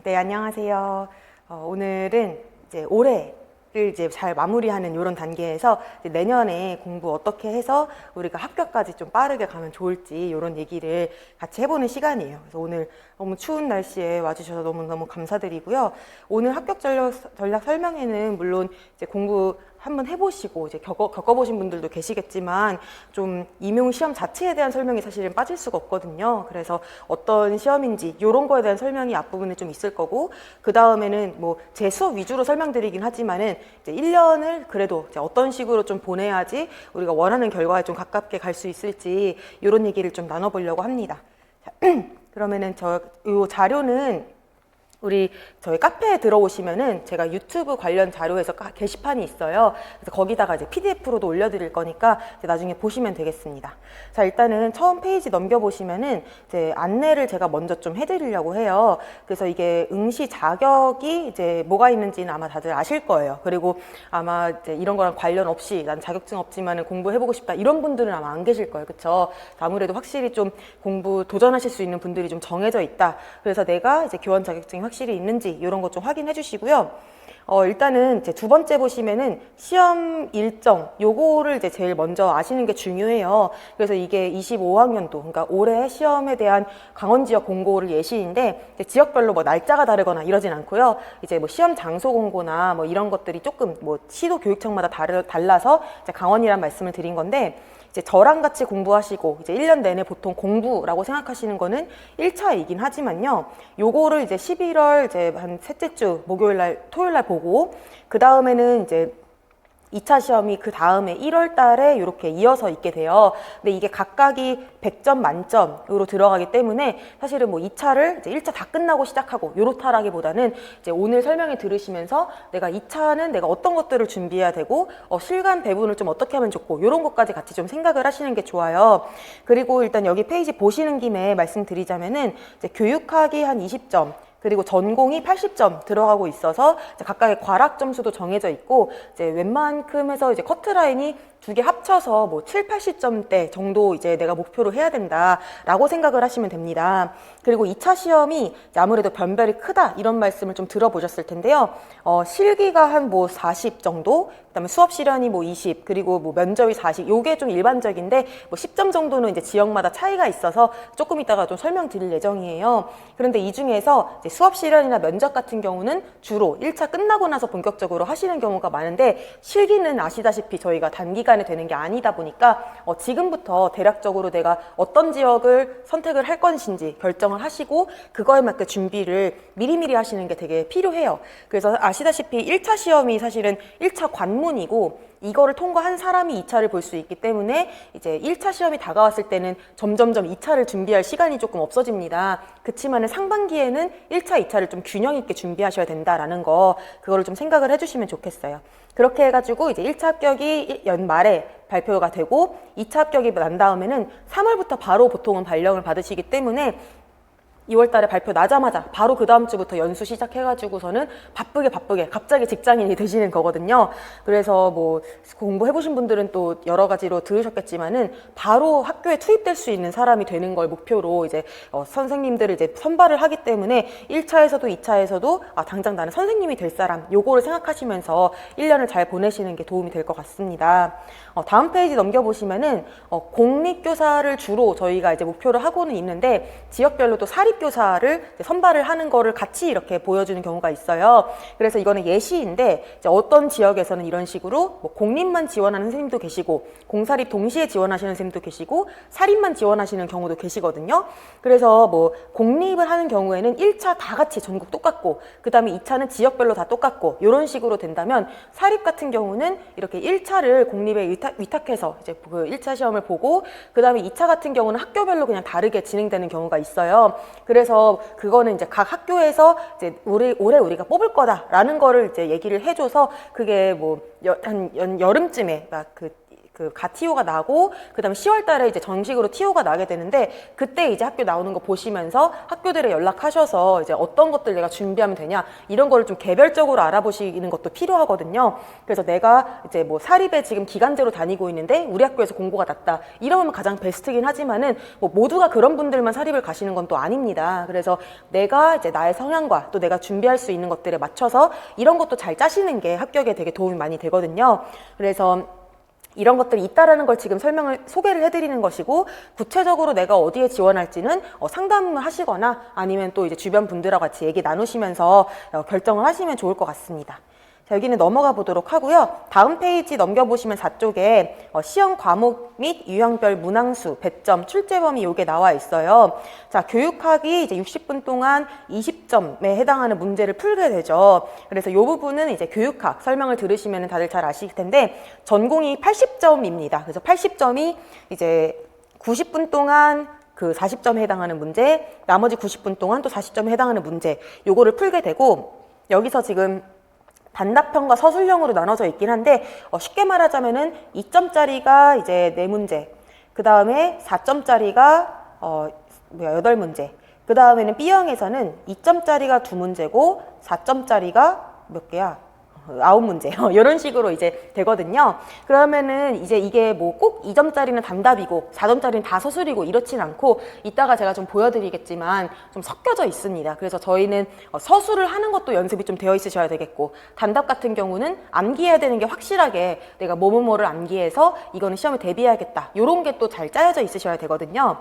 네, 안녕하세요. 오늘은 이제 올해를 이제 잘 마무리하는 이런 단계에서 이제 내년에 공부 어떻게 해서 우리가 합격까지 좀 빠르게 가면 좋을지 이런 얘기를 같이 해보는 시간이에요. 그래서 오늘 너무 추운 날씨에 와주셔서 너무너무 감사드리고요. 오늘 합격 전략 설명회는 물론 이제 공부 한번 해보시고 이제 겪어보신 분들도 계시겠지만 좀 임용 시험 자체에 대한 설명이 사실은 빠질 수가 없거든요. 그래서 어떤 시험인지 이런 거에 대한 설명이 앞부분에 좀 있을 거고, 그 다음에는 뭐 제 수업 위주로 설명드리긴 하지만은 이제 1년을 그래도 이제 어떤 식으로 좀 보내야지 우리가 원하는 결과에 좀 가깝게 갈 수 있을지 이런 얘기를 좀 나눠보려고 합니다. 자, 그러면은 이 자료는 우리 저희 카페에 들어오시면은 제가 유튜브 관련 자료에서 게시판이 있어요. 그래서 거기다가 이제 PDF로도 올려드릴 거니까 이제 나중에 보시면 되겠습니다. 자, 일단은 처음 페이지 넘겨보시면은 이제 안내를 제가 먼저 좀 해드리려고 해요. 그래서 이게 응시 자격이 이제 뭐가 있는지는 아마 다들 아실 거예요. 그리고 아마 이제 이런 거랑 관련 없이 난 자격증 없지만은 공부해보고 싶다 이런 분들은 아마 안 계실 거예요. 그쵸? 아무래도 확실히 좀 공부 도전하실 수 있는 분들이 좀 정해져 있다. 그래서 내가 이제 교원 자격증이 확실히 있는지 이런 것 좀 확인해 주시고요. 일단은 이제 두 번째 보시면은 시험 일정 요거를 이제 제일 먼저 아시는 게 중요해요. 그래서 이게 25학년도 그러니까 올해 시험에 대한 강원 지역 공고를 예시인데 이제 지역별로 뭐 날짜가 다르거나 이러진 않고요. 이제 뭐 시험 장소 공고나 뭐 이런 것들이 조금 뭐 시도 교육청마다 달라서 이제 강원이란 말씀을 드린 건데, 이제 저랑 같이 공부하시고 이제 1년 내내 보통 공부라고 생각하시는 거는 1차이긴 하지만요. 요거를 이제 11월 이제 한 셋째 주 목요일 날 토요일 날 보고, 그 다음에는 이제 2차 시험이 그 다음에 1월 달에 이렇게 이어서 있게 돼요. 근데 이게 각각이 100점 만점으로 들어가기 때문에 사실은 뭐 2차를 이제 1차 다 끝나고 시작하고 요렇다라기보다는 이제 오늘 설명을 들으시면서 내가 2차는 내가 어떤 것들을 준비해야 되고 실간 배분을 좀 어떻게 하면 좋고 이런 것까지 같이 좀 생각을 하시는 게 좋아요. 그리고 일단 여기 페이지 보시는 김에 말씀드리자면은 이제 교육학이 한 20점, 그리고 전공이 80점 들어가고 있어서 이제 각각의 과락 점수도 정해져 있고, 이제 웬만큼 해서 이제 커트라인이 두 개 합쳐서 뭐 7, 80점대 정도 이제 내가 목표로 해야 된다라고 생각을 하시면 됩니다. 그리고 2차 시험이 아무래도 변별이 크다 이런 말씀을 좀 들어보셨을 텐데요. 실기가 한 뭐 40 정도, 그다음에 수업 실현이 뭐 20, 그리고 뭐 면접이 40, 요게 좀 일반적인데 뭐 10점 정도는 이제 지역마다 차이가 있어서 조금 이따가 좀 설명드릴 예정이에요. 그런데 이 중에서 이제 수업 실현이나 면접 같은 경우는 주로 1차 끝나고 나서 본격적으로 하시는 경우가 많은데, 실기는 아시다시피 저희가 단기간에 되는 게 아니다 보니까 지금부터 대략적으로 내가 어떤 지역을 선택을 할 것인지 결정을 하시고 그거에 맞게 준비를 미리미리 하시는 게 되게 필요해요. 그래서 아시다시피 1차 시험이 사실은 1차 관문이고, 이거를 통과한 사람이 2차를 볼 수 있기 때문에 이제 1차 시험이 다가왔을 때는 점점점 2차를 준비할 시간이 조금 없어집니다. 그치만은 상반기에는 1차, 2차를 좀 균형 있게 준비하셔야 된다라는 거, 그거를 좀 생각을 해주시면 좋겠어요. 그렇게 해가지고 이제 1차 합격이 연말에 발표가 되고 2차 합격이 난 다음에는 3월부터 바로 보통은 발령을 받으시기 때문에 2월 달에 발표 나자마자 바로 그 다음 주부터 연수 시작해가지고서는 바쁘게 갑자기 직장인이 되시는 거거든요. 그래서 뭐 공부해보신 분들은 또 여러 가지로 들으셨겠지만은 바로 학교에 투입될 수 있는 사람이 되는 걸 목표로 이제 선생님들을 이제 선발을 하기 때문에 1차에서도 2차에서도 당장 나는 선생님이 될 사람, 요거를 생각하시면서 1년을 잘 보내시는 게 도움이 될 것 같습니다. 다음 페이지 넘겨보시면은 공립교사를 주로 저희가 이제 목표를 하고는 있는데, 지역별로 또 사립교사를 선발을 하는 거를 같이 이렇게 보여주는 경우가 있어요. 그래서 이거는 예시인데, 이제 어떤 지역에서는 이런 식으로 뭐 공립만 지원하는 선생님도 계시고 공사립 동시에 지원하시는 선생님도 계시고 사립만 지원하시는 경우도 계시거든요. 그래서 뭐 공립을 하는 경우에는 1차 다 같이 전국 똑같고 그 다음에 2차는 지역별로 다 똑같고 이런 식으로 된다면, 사립 같은 경우는 이렇게 1차를 공립에 위탁해서 이제 그 1차 시험을 보고 그 다음에 2차 같은 경우는 학교별로 그냥 다르게 진행되는 경우가 있어요. 그래서 그거는 이제 각 학교에서 이제 올해 우리가 뽑을 거다라는 거를 이제 얘기를 해줘서, 그게 뭐 한 여름쯤에 막 그 그 가티오가 나고 그다음에 10월 달에 이제 정식으로 티오가 나게 되는데 그때 이제 학교 나오는 거 보시면서 학교들에 연락하셔서 이제 어떤 것들 내가 준비하면 되냐 이런 거를 좀 개별적으로 알아보시는 것도 필요하거든요. 그래서 내가 이제 뭐 사립에 지금 기간제로 다니고 있는데 우리 학교에서 공고가 났다 이러면 가장 베스트긴 하지만은 뭐 모두가 그런 분들만 사립을 가시는 건 또 아닙니다. 그래서 내가 이제 나의 성향과 또 내가 준비할 수 있는 것들에 맞춰서 이런 것도 잘 짜시는 게 합격에 되게 도움이 많이 되거든요. 그래서 이런 것들이 있다라는 걸 지금 소개를 해드리는 것이고 구체적으로 내가 어디에 지원할지는 상담을 하시거나 아니면 또 이제 주변 분들하고 같이 얘기 나누시면서 결정을 하시면 좋을 것 같습니다. 자, 여기는 넘어가 보도록 하고요. 다음 페이지 넘겨보시면 4쪽에 시험 과목 및 유형별 문항수, 배점, 출제 범위 요게 나와 있어요. 자, 교육학이 이제 60분 동안 20점에 해당하는 문제를 풀게 되죠. 그래서 이 부분은 이제 교육학 설명을 들으시면 다들 잘 아실 텐데 전공이 80점입니다. 그래서 80점이 이제 90분 동안 그 40점에 해당하는 문제, 나머지 90분 동안 또 40점에 해당하는 문제 요거를 풀게 되고 여기서 지금 단답형과 서술형으로 나눠져 있긴 한데 쉽게 말하자면은 2점짜리가 이제 4문제, 그 다음에 4점짜리가 8문제, 그 다음에는 B형에서는 2점짜리가 2문제고 4점짜리가 몇 개야? 9문제 이런 식으로 이제 되거든요. 그러면은 이제 이게 뭐 꼭 2점짜리는 단답이고 4점짜리는 다 서술이고 이렇진 않고 이따가 제가 좀 보여드리겠지만 좀 섞여져 있습니다. 그래서 저희는 서술을 하는 것도 연습이 좀 되어 있으셔야 되겠고 단답 같은 경우는 암기해야 되는 게 확실하게 내가 뭐뭐뭐를 암기해서 이거는 시험에 대비해야겠다 이런 게 또 잘 짜여져 있으셔야 되거든요.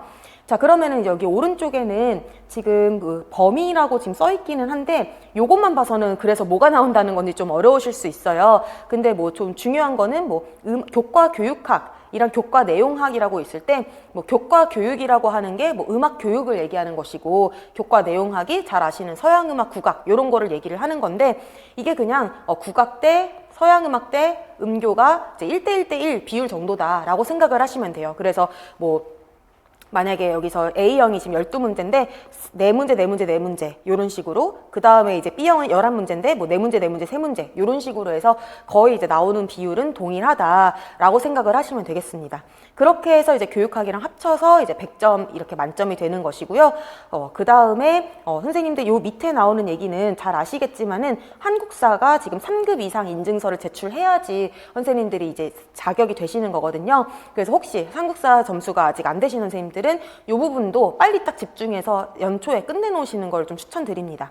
자, 그러면은 여기 오른쪽에는 지금 그 범위라고 지금 써 있기는 한데 요것만 봐서는 그래서 뭐가 나온다는 건지 좀 어려우실 수 있어요. 근데 뭐 좀 중요한 거는 뭐 교과 교육학 이런 교과 내용학이라고 있을 때 뭐 교과 교육이라고 하는 게 뭐 음악 교육을 얘기하는 것이고 교과 내용학이 잘 아시는 서양음악 국악 이런 거를 얘기를 하는 건데 이게 그냥 국악대 서양음악대 음교가 이제 1대1대1 비율 정도다라고 생각을 하시면 돼요. 그래서 뭐 만약에 여기서 A형이 지금 12문제인데 4문제, 4문제, 4문제 이런 식으로 그 다음에 이제 B형은 11문제인데 뭐 4문제, 4문제, 3문제 이런 식으로 해서 거의 이제 나오는 비율은 동일하다라고 생각을 하시면 되겠습니다. 그렇게 해서 이제 교육학이랑 합쳐서 이제 100점 이렇게 만점이 되는 것이고요. 그 다음에 선생님들 요 밑에 나오는 얘기는 잘 아시겠지만은 한국사가 지금 3급 이상 인증서를 제출해야지 선생님들이 이제 자격이 되시는 거거든요. 그래서 혹시 한국사 점수가 아직 안 되시는 선생님들 이 부분도 빨리 딱 집중해서 연초에 끝내놓으시는 걸 좀 추천드립니다.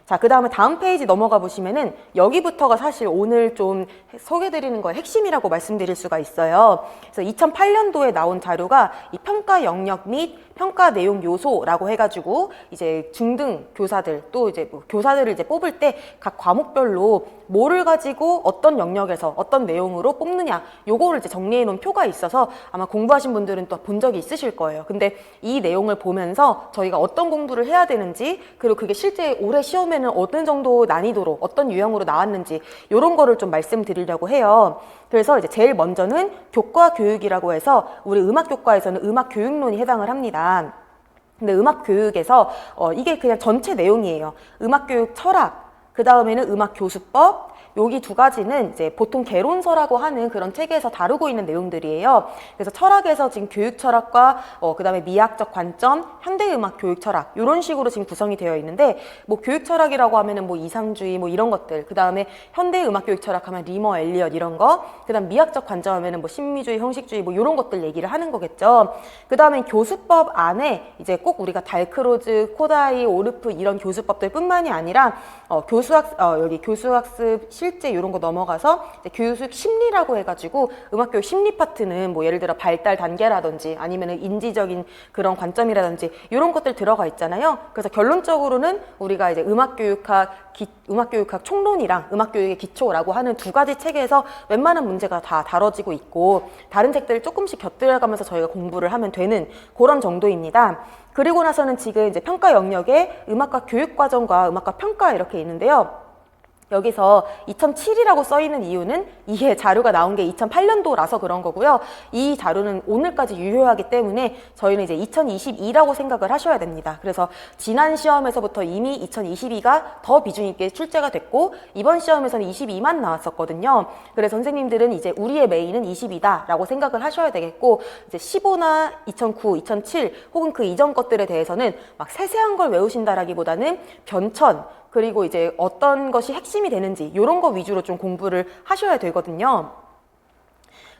자, 그 다음에 다음 페이지 넘어가 보시면은 여기부터가 사실 오늘 좀 소개드리는 거의 핵심이라고 말씀드릴 수가 있어요. 그래서 2008년도에 나온 자료가 이 평가 영역 및 평가 내용 요소라고 해가지고 이제 중등 교사들 또 이제 뭐 교사들을 이제 뽑을 때 각 과목별로 뭐를 가지고 어떤 영역에서 어떤 내용으로 뽑느냐 요거를 이제 정리해 놓은 표가 있어서 아마 공부하신 분들은 또 본 적이 있으실 거예요. 근데 이 내용을 보면서 저희가 어떤 공부를 해야 되는지 그리고 그게 실제 올해 시험에는 어느 정도 난이도로 어떤 유형으로 나왔는지 이런 거를 좀 말씀드리려고 해요. 그래서 이제 제일 먼저는 교과 교육이라고 해서 우리 음악교과에서는 음악교육론이 해당을 합니다. 근데 음악교육에서 이게 그냥 전체 내용이에요. 음악교육 철학, 그 다음에는 음악교수법, 여기 두 가지는 이제 보통 개론서라고 하는 그런 책에서 다루고 있는 내용들이에요. 그래서 철학에서 지금 교육 철학과 그 다음에 미학적 관점, 현대음악 교육 철학 이런 식으로 지금 구성이 되어 있는데 뭐 교육 철학이라고 하면은 뭐 이상주의 뭐 이런 것들, 그 다음에 현대음악 교육 철학 하면 리머, 엘리엇 이런 거, 그 다음 미학적 관점 하면은 뭐 신미주의, 형식주의 뭐 이런 것들 얘기를 하는 거겠죠. 그 다음에 교수법 안에 이제 꼭 우리가 달크로즈, 코다이, 오르프 이런 교수법들 뿐만이 아니라 여기 교수학습 실제 이런 거 넘어가서 이제 교육 심리라고 해가지고 음악교육 심리 파트는 뭐 예를 들어 발달 단계라든지 아니면은 인지적인 그런 관점이라든지 이런 것들 들어가 있잖아요. 그래서 결론적으로는 우리가 이제 음악교육학 총론이랑 음악교육의 기초라고 하는 두 가지 책에서 웬만한 문제가 다 다뤄지고 있고 다른 책들을 조금씩 곁들여가면서 저희가 공부를 하면 되는 그런 정도입니다. 그리고 나서는 지금 이제 평가 영역에 음악과 교육 과정과 음악과 평가 이렇게 있는데요. 여기서 2007이라고 써 있는 이유는 이게 자료가 나온 게 2008년도라서 그런 거고요. 이 자료는 오늘까지 유효하기 때문에 저희는 이제 2022라고 생각을 하셔야 됩니다. 그래서 지난 시험에서부터 이미 2022가 더 비중 있게 출제가 됐고 이번 시험에서는 22만 나왔었거든요. 그래서 선생님들은 이제 우리의 메인은 22다라고 생각을 하셔야 되겠고 이제 15나 2009, 2007 혹은 그 이전 것들에 대해서는 막 세세한 걸 외우신다라기보다는 변천 그리고 이제 어떤 것이 핵심이 되는지 이런 거 위주로 좀 공부를 하셔야 되거든요.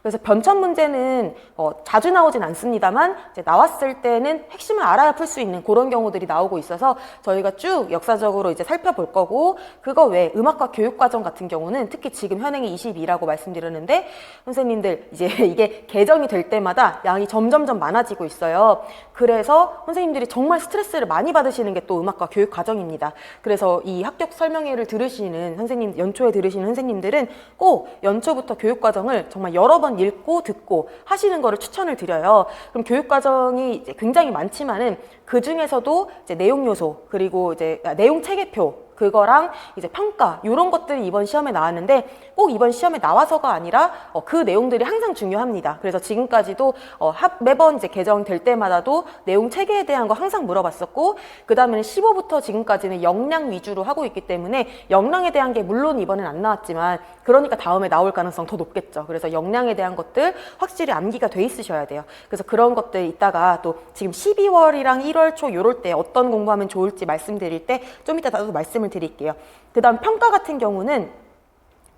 그래서 변천 문제는 자주 나오진 않습니다만 이제 나왔을 때는 핵심을 알아야 풀 수 있는 그런 경우들이 나오고 있어서 저희가 쭉 역사적으로 이제 살펴볼 거고 그거 외에 음악과 교육과정 같은 경우는 특히 지금 현행이 22라고 말씀드렸는데 선생님들 이제 이게 개정이 될 때마다 양이 점점점 많아지고 있어요. 그래서 선생님들이 정말 스트레스를 많이 받으시는 게 또 음악과 교육과정입니다. 그래서 이 합격 설명회를 들으시는 선생님, 연초에 들으시는 선생님들은 꼭 연초부터 교육과정을 정말 여러 번 읽고 듣고 하시는 거를 추천을 드려요. 그럼 교육과정이 이제 굉장히 많지만은 그 중에서도 이제 내용 요소 그리고 이제 내용 체계표 그거랑 이제 평가 이런 것들이 이번 시험에 나왔는데 꼭 이번 시험에 나와서가 아니라 그 내용들이 항상 중요합니다. 그래서 지금까지도 매번 이제 개정될 때마다도 내용 체계에 대한 거 항상 물어봤었고 그 다음에는 15부터 지금까지는 역량 위주로 하고 있기 때문에 역량에 대한 게 물론 이번엔 안 나왔지만 그러니까 다음에 나올 가능성 더 높겠죠. 그래서 역량에 대한 것들 확실히 암기가 돼 있으셔야 돼요. 그래서 그런 것들 이따가 또 지금 12월이랑 1월 초 요럴 때 어떤 공부하면 좋을지 말씀드릴 때 좀 이따 나도 말씀을 드릴게요. 그 다음 평가 같은 경우는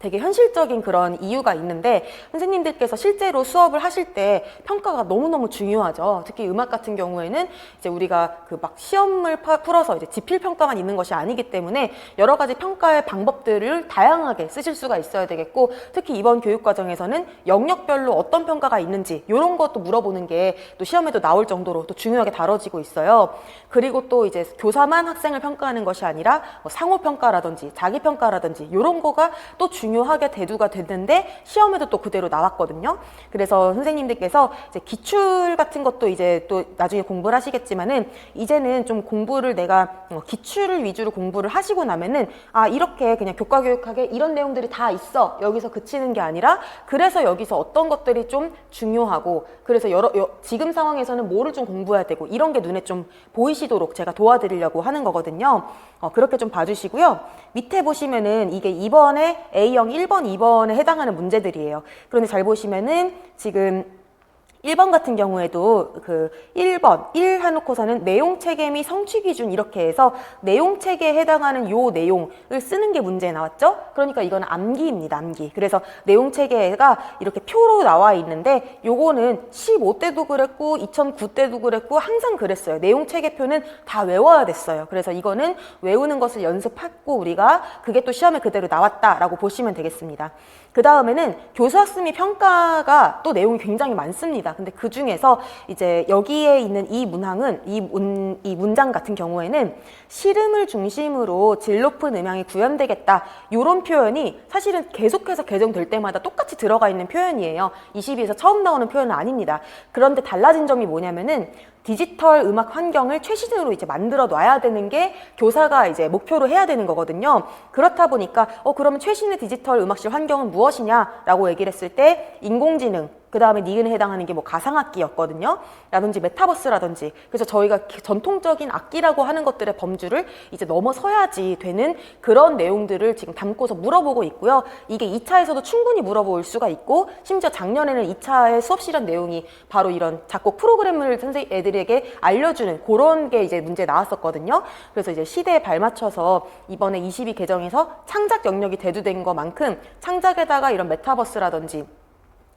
되게 현실적인 그런 이유가 있는데 선생님들께서 실제로 수업을 하실 때 평가가 너무너무 중요하죠. 특히 음악 같은 경우에는 이제 우리가 그 막 시험을 풀어서 이제 지필 평가만 있는 것이 아니기 때문에 여러 가지 평가의 방법들을 다양하게 쓰실 수가 있어야 되겠고 특히 이번 교육과정에서는 영역별로 어떤 평가가 있는지 이런 것도 물어보는 게 또 시험에도 나올 정도로 또 중요하게 다뤄지고 있어요. 그리고 또 이제 교사만 학생을 평가하는 것이 아니라 뭐 상호평가라든지 자기평가라든지 이런 거가 또 중요하게 대두가 됐는데 시험에도 또 그대로 나왔거든요. 그래서 선생님들께서 이제 기출 같은 것도 이제 또 나중에 공부를 하시겠지만은 이제는 좀 공부를 내가 기출을 위주로 공부를 하시고 나면은 아 이렇게 그냥 교과교육학에 이런 내용들이 다 있어 여기서 그치는 게 아니라 그래서 여기서 어떤 것들이 좀 중요하고 그래서 지금 상황에서는 뭐를 좀 공부해야 되고 이런 게 눈에 좀 보이시도록 제가 도와드리려고 하는 거거든요. 그렇게 좀 봐주시고요. 밑에 보시면은 이게 이번에 A형 1번, 2번에 해당하는 문제들이에요. 그런데 잘 보시면은 지금 1번 같은 경우에도 그 1번, 1 해놓고서는 내용체계 및 성취기준 이렇게 해서 내용체계에 해당하는 요 내용을 쓰는 게 문제에 나왔죠? 그러니까 이거는 암기입니다, 암기. 그래서 내용체계가 이렇게 표로 나와 있는데 요거는 15때도 그랬고 2009 때도 그랬고 항상 그랬어요. 내용체계표는 다 외워야 됐어요. 그래서 이거는 외우는 것을 연습했고 우리가 그게 또 시험에 그대로 나왔다라고 보시면 되겠습니다. 그 다음에는 교수학습 평가가 또 내용이 굉장히 많습니다. 근데 그 중에서 이제 여기에 있는 이 문항은 이 문장 같은 경우에는 실음을 중심으로 질 높은 음향이 구현되겠다. 이런 표현이 사실은 계속해서 개정될 때마다 똑같이 들어가 있는 표현이에요. 22에서 처음 나오는 표현은 아닙니다. 그런데 달라진 점이 뭐냐면은 디지털 음악 환경을 최신으로 이제 만들어 놔야 되는 게 교사가 이제 목표로 해야 되는 거거든요. 그렇다 보니까 그러면 최신의 디지털 음악실 환경은 무엇이냐라고 얘기를 했을 때 인공지능 그 다음에 니은에 해당하는 게 뭐 가상악기였거든요. 라든지 메타버스라든지. 그래서 저희가 전통적인 악기라고 하는 것들의 범주를 이제 넘어서야지 되는 그런 내용들을 지금 담고서 물어보고 있고요. 이게 2차에서도 충분히 물어볼 수가 있고 심지어 작년에는 2차의 수업 실현 내용이 바로 이런 작곡 프로그램을 애들에게 알려주는 그런 게 이제 문제 나왔었거든요. 그래서 이제 시대에 발맞춰서 이번에 22 개정에서 창작 영역이 대두된 것만큼 창작에다가 이런 메타버스라든지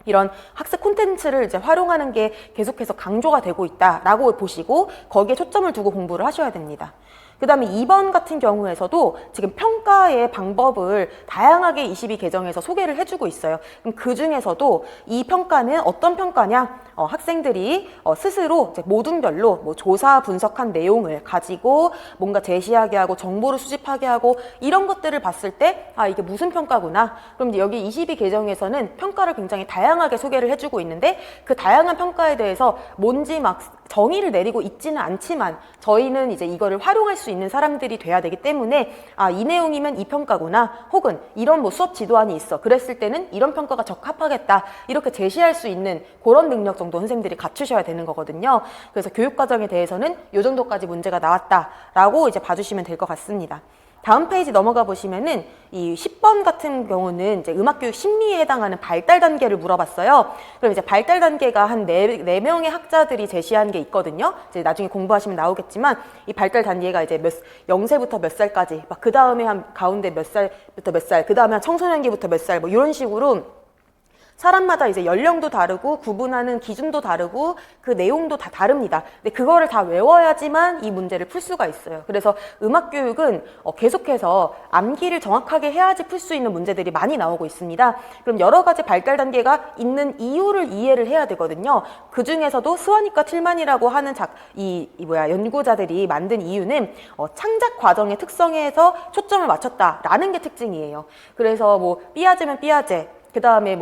이런 학습 콘텐츠를 이제 활용하는 게 계속해서 강조가 되고 있다라고 보시고 거기에 초점을 두고 공부를 하셔야 됩니다. 그 다음에 2번 같은 경우에서도 지금 평가의 방법을 다양하게 22 개정에서 소개를 해주고 있어요. 그럼 그 중에서도 이 평가는 어떤 평가냐? 학생들이 스스로 이제 모둠별로 뭐 조사 분석한 내용을 가지고 뭔가 제시하게 하고 정보를 수집하게 하고 이런 것들을 봤을 때 아 이게 무슨 평가구나. 그럼 여기 22 개정에서는 평가를 굉장히 다양하게 소개를 해주고 있는데 그 다양한 평가에 대해서 뭔지 막 정의를 내리고 있지는 않지만 저희는 이제 이거를 활용할 수 수 있는 사람들이 돼야 되기 때문에 아, 이 내용이면 이 평가구나, 혹은 이런 뭐 수업 지도안이 있어, 그랬을 때는 이런 평가가 적합하겠다, 이렇게 제시할 수 있는 그런 능력 정도 선생님들이 갖추셔야 되는 거거든요. 그래서 교육과정에 대해서는 이 정도까지 문제가 나왔다라고 이제 봐주시면 될 것 같습니다. 다음 페이지 넘어가 보시면은 이 10번 같은 경우는 이제 음악교육 심리에 해당하는 발달 단계를 물어봤어요. 그럼 이제 발달 단계가 한 4명의 학자들이 제시한 게 있거든요. 이제 나중에 공부하시면 나오겠지만 이 발달 단계가 이제 0세부터 몇 살까지, 막 그 다음에 한 가운데 몇 살부터 몇 살, 그 다음에 한 청소년기부터 몇 살, 뭐 이런 식으로 사람마다 이제 연령도 다르고 구분하는 기준도 다르고 그 내용도 다 다릅니다. 근데 그거를 다 외워야지만 이 문제를 풀 수가 있어요. 그래서 음악교육은 계속해서 암기를 정확하게 해야지 풀 수 있는 문제들이 많이 나오고 있습니다. 그럼 여러 가지 발달 단계가 있는 이유를 이해를 해야 되거든요. 그 중에서도 스와니카 틸만이라고 하는 연구자들이 만든 이유는 창작 과정의 특성에서 초점을 맞췄다라는 게 특징이에요. 그래서 뭐 삐아제면 삐아제, 그 다음에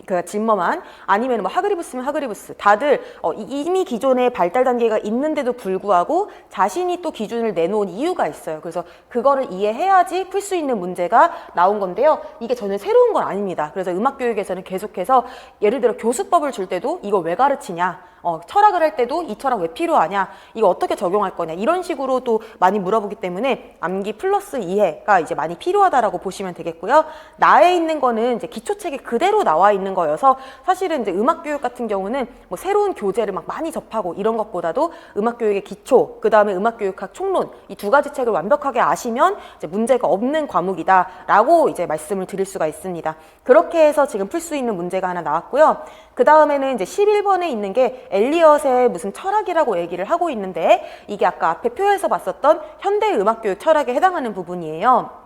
그 진머만, 아니면 뭐 하그리부스면 하그리부스, 다들 이미 기존에 발달 단계가 있는데도 불구하고 자신이 또 기준을 내놓은 이유가 있어요. 그래서 그거를 이해해야지 풀 수 있는 문제가 나온 건데요. 이게 전혀 새로운 건 아닙니다. 그래서 음악교육에서는 계속해서 예를 들어 교수법을 줄 때도 이거 왜 가르치냐, 철학을 할 때도 이 철학 왜 필요하냐, 이거 어떻게 적용할 거냐, 이런 식으로 또 많이 물어보기 때문에 암기 플러스 이해가 이제 많이 필요하다라고 보시면 되겠고요. 나에 있는 거는 이제 기초책에 그대로 나와 있는 거여서 사실은 이제 음악교육 같은 경우는 뭐 새로운 교재를 막 많이 접하고 이런 것보다도 음악교육의 기초, 그 다음에 음악교육학 총론, 이 2가지 책을 완벽하게 아시면 이제 문제가 없는 과목이다라고 이제 말씀을 드릴 수가 있습니다. 그렇게 해서 지금 풀 수 있는 문제가 하나 나왔고요. 그 다음에는 이제 11번에 있는 게 엘리엇의 무슨 철학이라고 얘기를 하고 있는데, 이게 아까 앞에 표에서 봤었던 현대 음악교육 철학에 해당하는 부분이에요.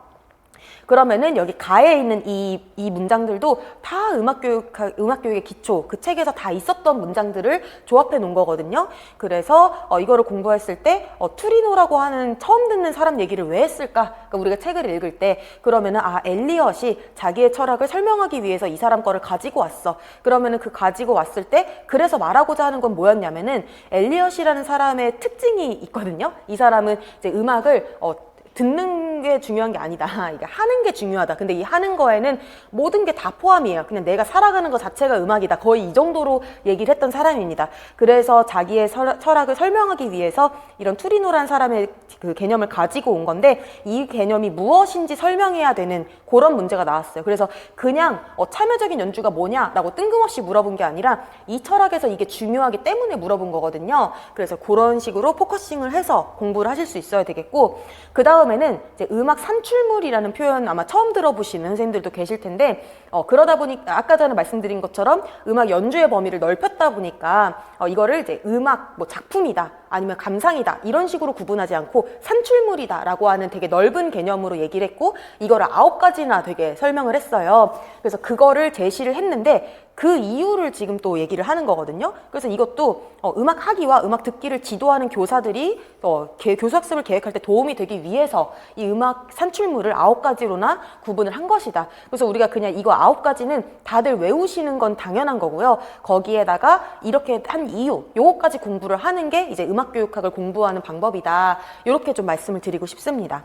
그러면은 여기 가에 있는 이 문장들도 다 음악교육의 기초, 그 책에서 다 있었던 문장들을 조합해 놓은 거거든요. 그래서 이거를 공부했을 때 투리노라고 하는 처음 듣는 사람 얘기를 왜 했을까? 그러니까 우리가 책을 읽을 때 그러면은 엘리엇이 자기의 철학을 설명하기 위해서 이 사람 거를 가지고 왔어. 그러면은 그 가지고 왔을 때 그래서 말하고자 하는 건 뭐였냐면은 엘리엇이라는 사람의 특징이 있거든요. 이 사람은 이제 음악을 듣는 게 중요한 게 아니다. 이게 하는 게 중요하다. 근데 이 하는 거에는 모든 게 다 포함이에요. 그냥 내가 살아가는 것 자체가 음악이다. 거의 이 정도로 얘기를 했던 사람입니다. 그래서 자기의 철학을 설명하기 위해서 이런 투리노라는 사람의 그 개념을 가지고 온 건데, 이 개념이 무엇인지 설명해야 되는 그런 문제가 나왔어요. 그래서 그냥 참여적인 연주가 뭐냐라고 뜬금없이 물어본 게 아니라 이 철학에서 이게 중요하기 때문에 물어본 거거든요. 그래서 그런 식으로 포커싱을 해서 공부를 하실 수 있어야 되겠고, 그 다음에는 이제 음악 산출물이라는 표현 아마 처음 들어보시는 선생님들도 계실 텐데, 그러다 보니까 아까 전에 말씀드린 것처럼 음악 연주의 범위를 넓혔다 보니까 이거를 이제 음악 작품이다, 아니면 감상이다, 이런 식으로 구분하지 않고 산출물이다 라고 하는 되게 넓은 개념으로 얘기를 했고, 이거를 9가지나 되게 설명을 했어요. 그래서 그거를 제시를 했는데 그 이유를 지금 또 얘기를 하는 거거든요. 그래서 이것도 음악 하기와 음악 듣기를 지도하는 교사들이 교수학습을 계획할 때 도움이 되기 위해서 이 음악 산출물을 9가지로나 구분을 한 것이다. 그래서 우리가 그냥 이거 9가지는 다들 외우시는 건 당연한 거고요. 거기에다가 이렇게 한 이유, 요거까지 공부를 하는 게 이제 음악교육학을 공부하는 방법이다. 이렇게 좀 말씀을 드리고 싶습니다.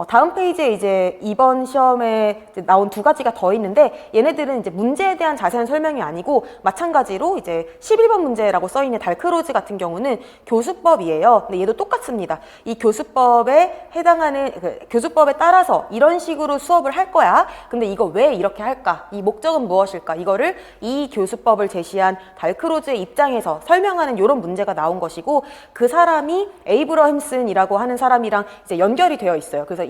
다음 페이지에 이제 이번 시험에 이제 나온 2가지가 더 있는데, 얘네들은 이제 문제에 대한 자세한 설명이 아니고 마찬가지로 이제 11번 문제라고 써있는 달크로즈 같은 경우는 교수법이에요. 근데 얘도 똑같습니다. 이 교수법에 해당하는 교수법에 따라서 이런 식으로 수업을 할 거야. 근데 이거 왜 이렇게 할까? 이 목적은 무엇일까? 이거를 이 교수법을 제시한 달크로즈의 입장에서 설명하는 이런 문제가 나온 것이고, 그 사람이 에이브러햄슨이라고 하는 사람이랑 이제 연결이 되어 있어요. 그래서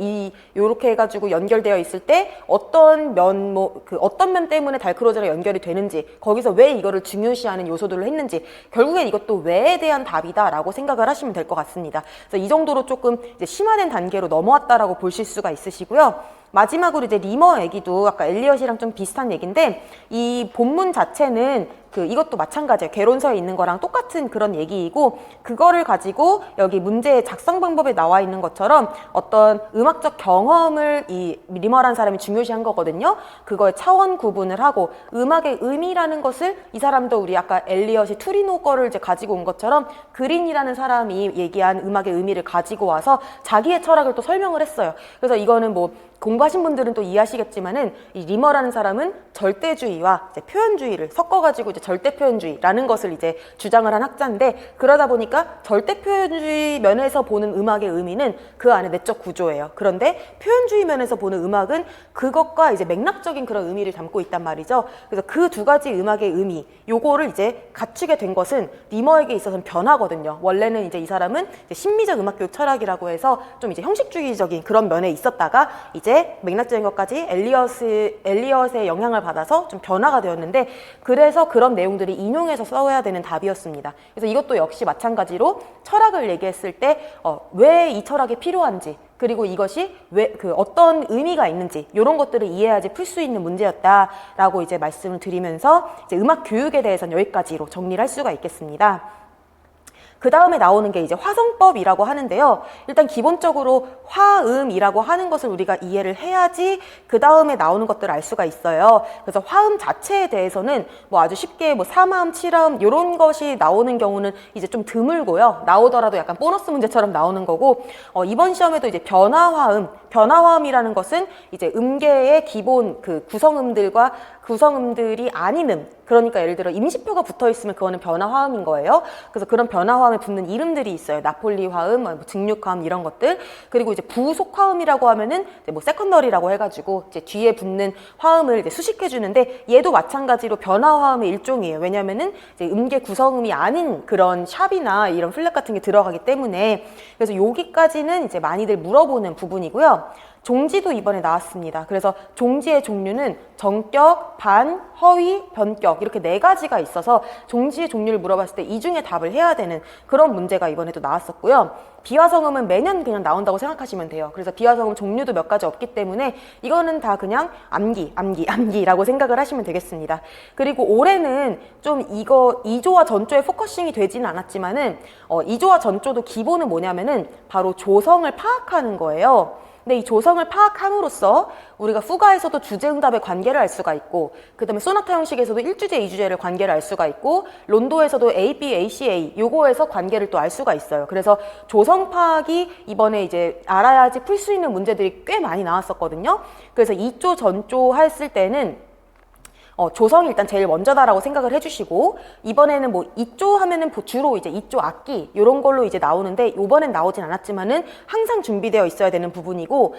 요렇게 해가지고 연결되어 있을 때 어떤 면 때문에 달크로즈랑 연결이 되는지, 거기서 왜 이거를 중요시하는 요소들을 했는지, 결국엔 이것도 왜에 대한 답이다라고 생각을 하시면 될 것 같습니다. 그래서 이 정도로 조금 이제 심화된 단계로 넘어왔다라고 보실 수가 있으시고요. 마지막으로 이제 리머 얘기도 아까 엘리엇이랑 좀 비슷한 얘기인데, 이 본문 자체는 이것도 마찬가지예요. 개론서에 있는 거랑 똑같은 그런 얘기이고, 그거를 가지고 여기 문제의 작성 방법에 나와 있는 것처럼 어떤 음악적 경험을 이 리머라는 사람이 중요시한 거거든요. 그거의 차원 구분을 하고, 음악의 의미라는 것을 이 사람도 우리 아까 엘리엇이 투리노 거를 이제 가지고 온 것처럼 그린이라는 사람이 얘기한 음악의 의미를 가지고 와서 자기의 철학을 또 설명을 했어요. 그래서 이거는 뭐 공부하신 분들은 또 이해하시겠지만은 이 리머라는 사람은 절대주의와 이제 표현주의를 섞어가지고 이제 절대표현주의라는 것을 이제 주장을 한 학자인데, 그러다 보니까 절대표현주의 면에서 보는 음악의 의미는 그 안에 내적 구조예요. 그런데 표현주의 면에서 보는 음악은 그것과 이제 맥락적인 그런 의미를 담고 있단 말이죠. 그래서 그 두 가지 음악의 의미, 요거를 이제 갖추게 된 것은 리머에게 있어서는 변화거든요. 원래는 이제 이 사람은 이제 심미적 음악교육 철학이라고 해서 좀 이제 형식주의적인 그런 면에 있었다가 이제 맥락적인 것까지 엘리엇의 영향을 받아서 좀 변화가 되었는데, 그래서 그런 내용들이 인용해서 써야 되는 답이었습니다. 그래서 이것도 역시 마찬가지로 철학을 얘기했을 때 왜 이 철학이 필요한지, 그리고 이것이 왜 어떤 의미가 있는지 이런 것들을 이해해야지 풀 수 있는 문제였다라고 이제 말씀을 드리면서 이제 음악 교육에 대해서는 여기까지로 정리를 할 수가 있겠습니다. 그 다음에 나오는 게 이제 화성법이라고 하는데요. 일단 기본적으로 화음이라고 하는 것을 우리가 이해를 해야지 그 다음에 나오는 것들을 알 수가 있어요. 그래서 화음 자체에 대해서는 뭐 아주 쉽게 뭐 3화음, 7화음 이런 것이 나오는 경우는 이제 좀 드물고요. 나오더라도 약간 보너스 문제처럼 나오는 거고, 이번 시험에도 이제 변화화음이라는 것은 이제 음계의 기본 그 구성음들이 아닌 그러니까 예를 들어 임시표가 붙어 있으면 그거는 변화화음인 거예요. 그래서 그런 변화화음에 붙는 이름들이 있어요. 나폴리 화음, 뭐 증류화음 이런 것들. 그리고 이제 부속화음이라고 하면은 이제 뭐 세컨더리라고 해가지고 이제 뒤에 붙는 화음을 이제 수식해 주는데, 얘도 마찬가지로 변화화음의 일종이에요. 왜냐면은 이제 음계 구성음이 아닌 그런 샵이나 이런 플랫 같은 게 들어가기 때문에. 그래서 여기까지는 이제 많이들 물어보는 부분이고요. 종지도 이번에 나왔습니다. 그래서 종지의 종류는 정격, 반, 허위, 변격 이렇게 4가지가 있어서 종지의 종류를 물어봤을 때 이 중에 답을 해야 되는 그런 문제가 이번에도 나왔었고요. 비화성음은 매년 그냥 나온다고 생각하시면 돼요. 그래서 비화성음 종류도 몇 가지 없기 때문에 이거는 다 그냥 암기라고 생각을 하시면 되겠습니다. 그리고 올해는 좀 이거 2조와 전조에 포커싱이 되지는 않았지만은 2조와 전조도 기본은 뭐냐면은 바로 조성을 파악하는 거예요. 근데 이 조성을 파악함으로써 우리가 후가에서도 주제응답의 관계를 알 수가 있고, 그 다음에 소나타 형식에서도 1주제, 2주제를 관계를 알 수가 있고, 론도에서도 A, B, A, C, A 요거에서 관계를 또 알 수가 있어요. 그래서 조성 파악이 이번에 이제 알아야지 풀 수 있는 문제들이 꽤 많이 나왔었거든요. 그래서 2조 전조 했을 때는 조성이 일단 제일 먼저다라고 생각을 해주시고, 이번에는 뭐 2조 하면은 주로 이제 2조 악기 이런 걸로 이제 나오는데, 이번엔 나오진 않았지만은 항상 준비되어 있어야 되는 부분이고,